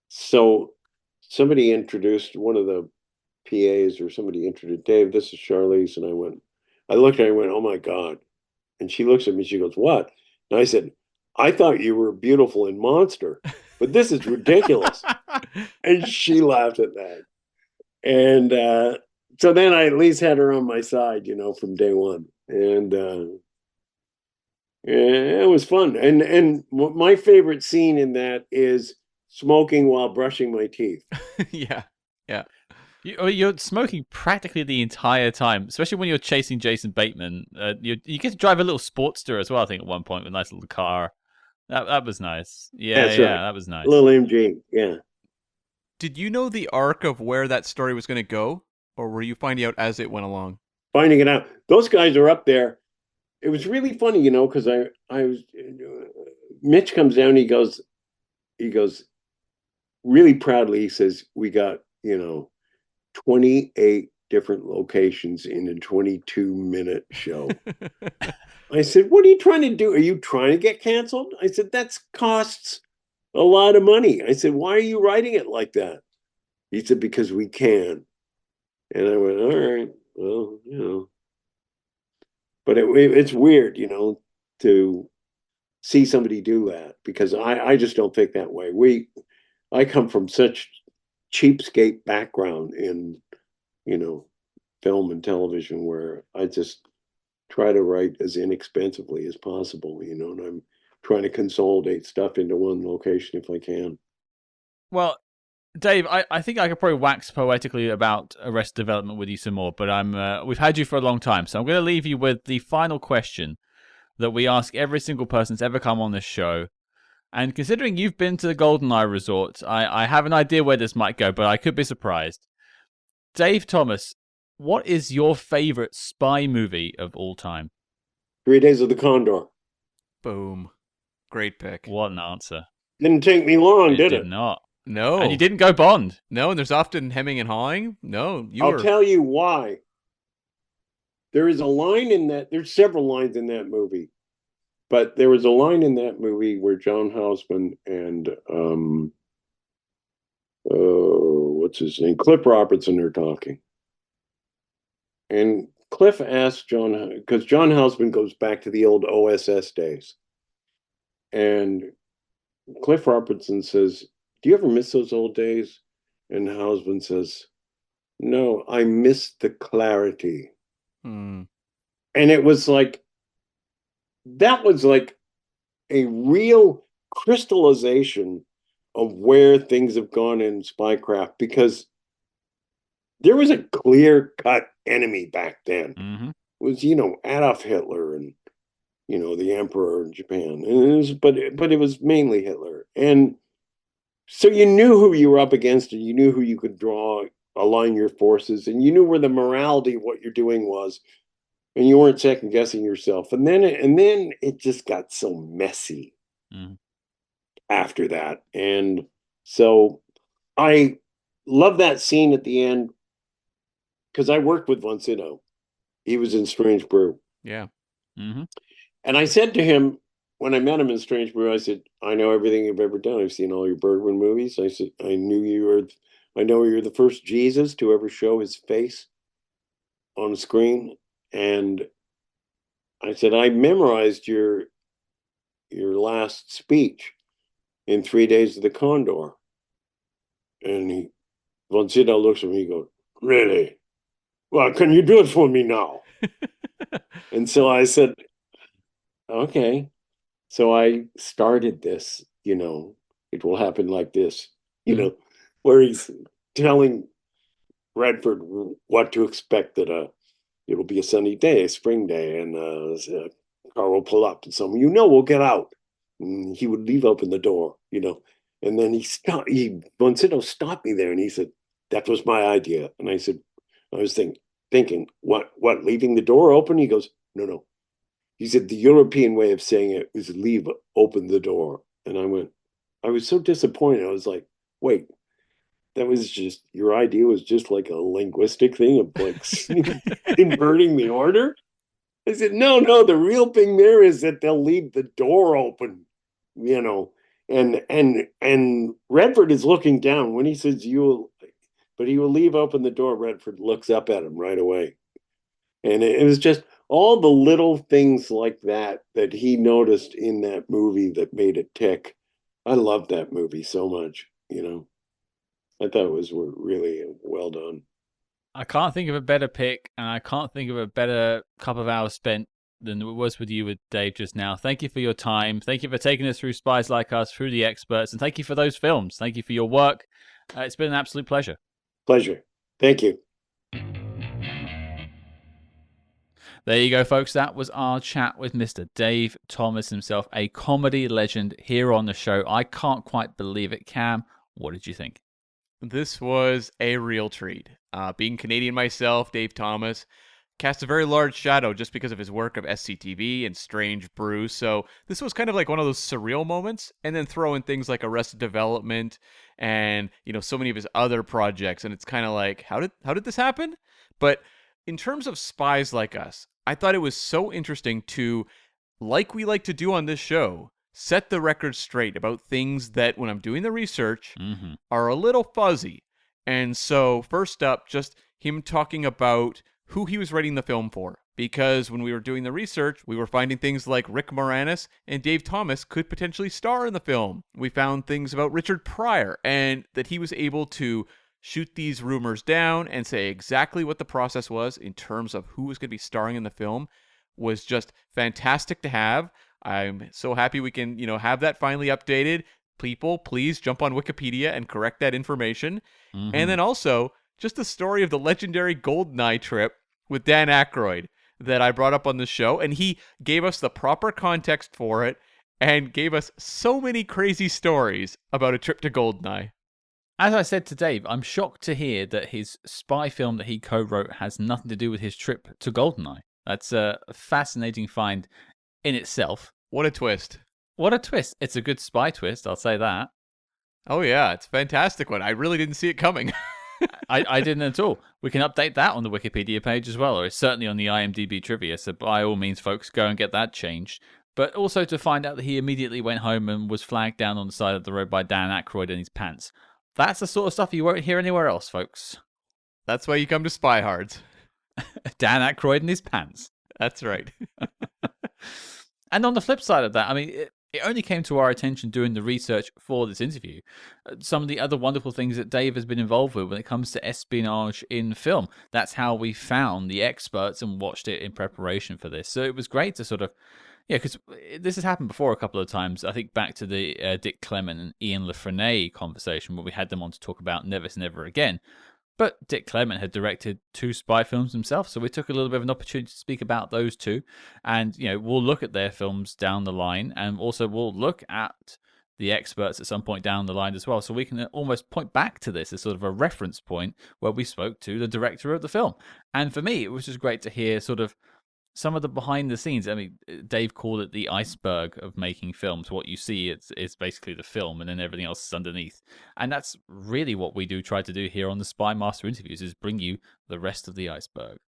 so somebody introduced one of the PAs, or somebody introduced, "Dave, this is Charlize," and I looked at her and went, "Oh my God," and she looks at me, she goes, "What?" And I said, "I thought you were beautiful in Monster, but this is ridiculous," and she laughed at that. And so then I at least had her on my side, from day one. And it was fun. And my favorite scene in that is smoking while brushing my teeth. Yeah. Yeah. You're smoking practically the entire time, especially when you're chasing Jason Bateman. You get to drive a little Sportster as well, I think, at one point, with a nice little car. That was nice. Yeah, That's yeah, right. that was nice. Little MG. Yeah. Did you know the arc of where that story was going to go, or were you finding out as it went along? Finding it out. Those guys are up there. It was really funny, because I was, Mitch comes down, he goes really proudly, he says, "We got, 28 different locations in a 22-minute show." I said, "What are you trying to do? Are you trying to get canceled?" I said, "That costs a lot of money." I said, "Why are you writing it like that?" He said, "Because we can." And I went, "All right, well. But it's weird, to see somebody do that, because I just don't think that way. I come from such cheapskate background in, film and television, where I just try to write as inexpensively as possible, and I'm trying to consolidate stuff into one location if I can. Well, Dave, I think I could probably wax poetically about Arrested Development with you some more, but we've had you for a long time, so I'm going to leave you with the final question that we ask every single person that's ever come on this show. And considering you've been to the GoldenEye Resort, I have an idea where this might go, but I could be surprised. Dave Thomas, what is your favorite spy movie of all time? 3 Days of the Condor. Boom. Great pick. What an answer. Didn't take me long, It did did it? not. No. And you didn't go Bond. No, and there's often hemming and hawing. No, I'll tell you why. There is a line in that, there's several lines in that movie, but there was a line in that movie where John Houseman and what's his name, Cliff Robertson, are talking, and Cliff asks John, because John Houseman goes back to the old OSS days, and Cliff Robertson says, "Do you ever miss those old days?" And Houseman says, "No, I miss the clarity." Hmm. And it was like, that was like a real crystallization of where things have gone in spycraft, because there was a clear cut enemy back then. Mm-hmm. It was, Adolf Hitler and, the emperor in Japan. And but it was mainly Hitler. And so you knew who you were up against, and you knew who you could align your forces, and you knew where the morality of what you're doing was, and you weren't second guessing yourself. And then it just got so messy after that. And so I love that scene at the end, because I worked with Von Sydow. He was in Strange Brew. Yeah. Mm-hmm. And I said to him, when I met him in Strange Brew, I said, I know everything you've ever done. I've seen all your Bergman movies. I said, I know you're the first Jesus to ever show his face on screen. And I said, I memorized your last speech in 3 Days of the Condor. And Von Sydow looks at me and goes, really? Well, can you do it for me now? And so I said, okay. So I started this, it will happen like this, where he's telling Redford what to expect, that it'll be a sunny day, a spring day, and a car will pull up and someone, will get out. And he would leave open the door, and then Von Sydow stopped me there and he said, that was my idea. And I said, I was thinking, what, leaving the door open? He goes, no. He said, the European way of saying it was open the door. And I was so disappointed. I was like, wait, your idea was just like a linguistic thing of like inverting the order? I said, no, the real thing there is that they'll leave the door open, and Redford is looking down when he says but he will leave open the door. Redford looks up at him right away. And it was just all the little things like that he noticed in that movie that made it tick. I loved that movie so much, I thought it was really well done. I can't think of a better pick, and I can't think of a better couple of hours spent than it was with you with Dave just now. Thank you for your time. Thank you for taking us through Spies Like Us, through the experts, and thank you for those films. Thank you for your work. It's been an absolute pleasure. Pleasure. Thank you. There you go, folks. That was our chat with Mr. Dave Thomas himself, a comedy legend here on the show. I can't quite believe it. Cam, what did you think? This was a real treat. Being Canadian myself, Dave Thomas cast a very large shadow just because of his work of SCTV and Strange Brew. So this was kind of like one of those surreal moments, and then throw in things like Arrested Development and so many of his other projects, and it's kind of like, how did this happen? But in terms of Spies Like Us, I thought it was so interesting to, like we like to do on this show, set the record straight about things that, when I'm doing the research, are a little fuzzy. And so, first up, just him talking about who he was writing the film for. Because when we were doing the research, we were finding things like Rick Moranis and Dave Thomas could potentially star in the film. We found things about Richard Pryor, and that he was able to shoot these rumors down and say exactly what the process was in terms of who was going to be starring in the film. Was just fantastic to have. I'm so happy we can, have that finally updated. People, please jump on Wikipedia and correct that information. And then also, just the story of the legendary GoldenEye trip with Dan Aykroyd that I brought up on the show. And he gave us the proper context for it and gave us so many crazy stories about a trip to GoldenEye. As I said to Dave, I'm shocked to hear that his spy film that he co-wrote has nothing to do with his trip to GoldenEye. That's a fascinating find in itself. What a twist. What a twist. It's a good spy twist, I'll say that. Oh yeah, it's a fantastic one. I really didn't see it coming. I didn't at all. We can update that on the Wikipedia page as well, or it's certainly on the IMDb trivia, so by all means, folks, go and get that changed. But also to find out that he immediately went home and was flagged down on the side of the road by Dan Aykroyd in his pants. That's the sort of stuff you won't hear anywhere else, folks. That's why you come to Spy Hards. Dan Aykroyd in his pants. That's right. And on the flip side of that, I mean, it only came to our attention doing the research for this interview. Some of the other wonderful things that Dave has been involved with when it comes to espionage in film. That's how we found the experts and watched it in preparation for this. So it was great to sort of, because this has happened before a couple of times. I think back to the Dick Clement and Ian LaFrennay conversation where we had them on to talk about Never Say Never Again. But Dick Clement had directed 2 spy films himself, so we took a little bit of an opportunity to speak about those 2. And, we'll look at their films down the line, and also we'll look at the experts at some point down the line as well. So we can almost point back to this as sort of a reference point where we spoke to the director of the film. And for me, it was just great to hear sort of some of the behind the scenes. I mean, Dave called it the iceberg of making films. What you see is basically the film, and then everything else is underneath. And that's really what we do try to do here on the SpyMaster interviews, is bring you the rest of the iceberg.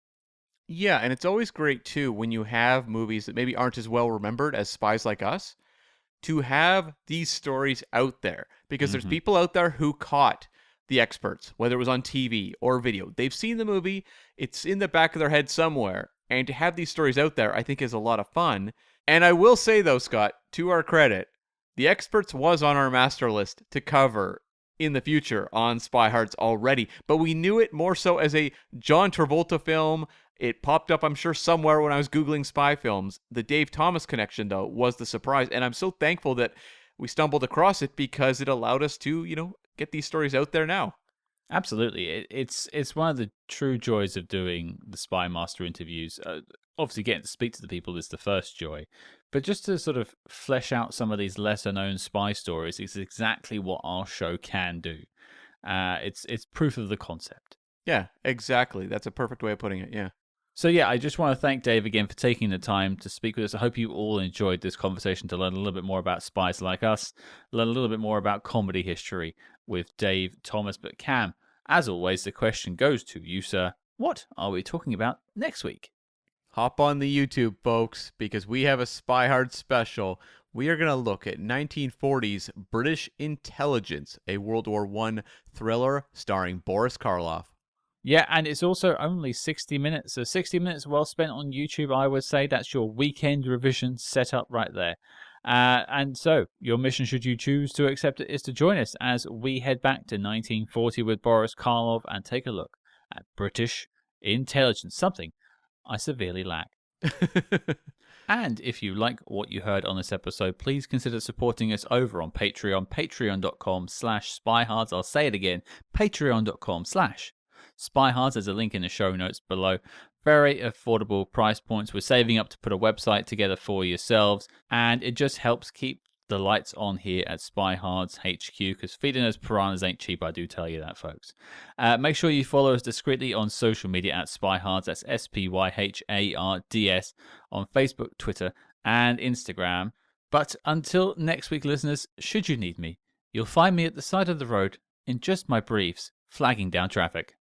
Yeah, and it's always great too when you have movies that maybe aren't as well remembered as Spies Like Us, to have these stories out there, because there's Mhm. people out there who caught the experts, whether it was on TV or video. They've seen the movie, it's in the back of their head somewhere, and to have these stories out there, I think is a lot of fun. And I will say though, Scott, to our credit, the experts was on our master list to cover in the future on Spy Hearts already, but we knew it more so as a John Travolta film. It popped up, I'm sure, somewhere when I was Googling spy films. The Dave Thomas connection, though, was the surprise, and I'm so thankful that we stumbled across it because it allowed us to, get these stories out there now. Absolutely, it's one of the true joys of doing the SpyMaster interviews. Obviously, getting to speak to the people is the first joy, but just to sort of flesh out some of these lesser-known spy stories is exactly what our show can do. It's proof of the concept. Yeah, exactly. That's a perfect way of putting it. Yeah. So yeah, I just want to thank Dave again for taking the time to speak with us. I hope you all enjoyed this conversation to learn a little bit more about Spies Like Us, learn a little bit more about comedy history with Dave Thomas. But Cam, as always, the question goes to you, sir. What are we talking about next week? Hop on the YouTube, folks, because we have a Spy Hard special. We are going to look at 1940s British Intelligence, a World War I thriller starring Boris Karloff. Yeah, and it's also only 60 minutes. So 60 minutes well spent on YouTube, I would say. That's your weekend revision set up right there. And so your mission, should you choose to accept it, is to join us as we head back to 1940 with Boris Karloff and take a look at British intelligence, something I severely lack. And if you like what you heard on this episode, please consider supporting us over on Patreon, patreon.com/spyhards. I'll say it again, patreon.com/spyhards. There's a link in the show notes below. Very affordable price points. We're saving up to put a website together for yourselves, and it just helps keep the lights on here at Spy Hards HQ, because feeding those piranhas ain't cheap, I do tell you that, folks. Make sure you follow us discreetly on social media at Spy Hards. That's SPYHARDS on Facebook, Twitter, and Instagram. But until next week, listeners, should you need me, you'll find me at the side of the road in just my briefs, flagging down traffic.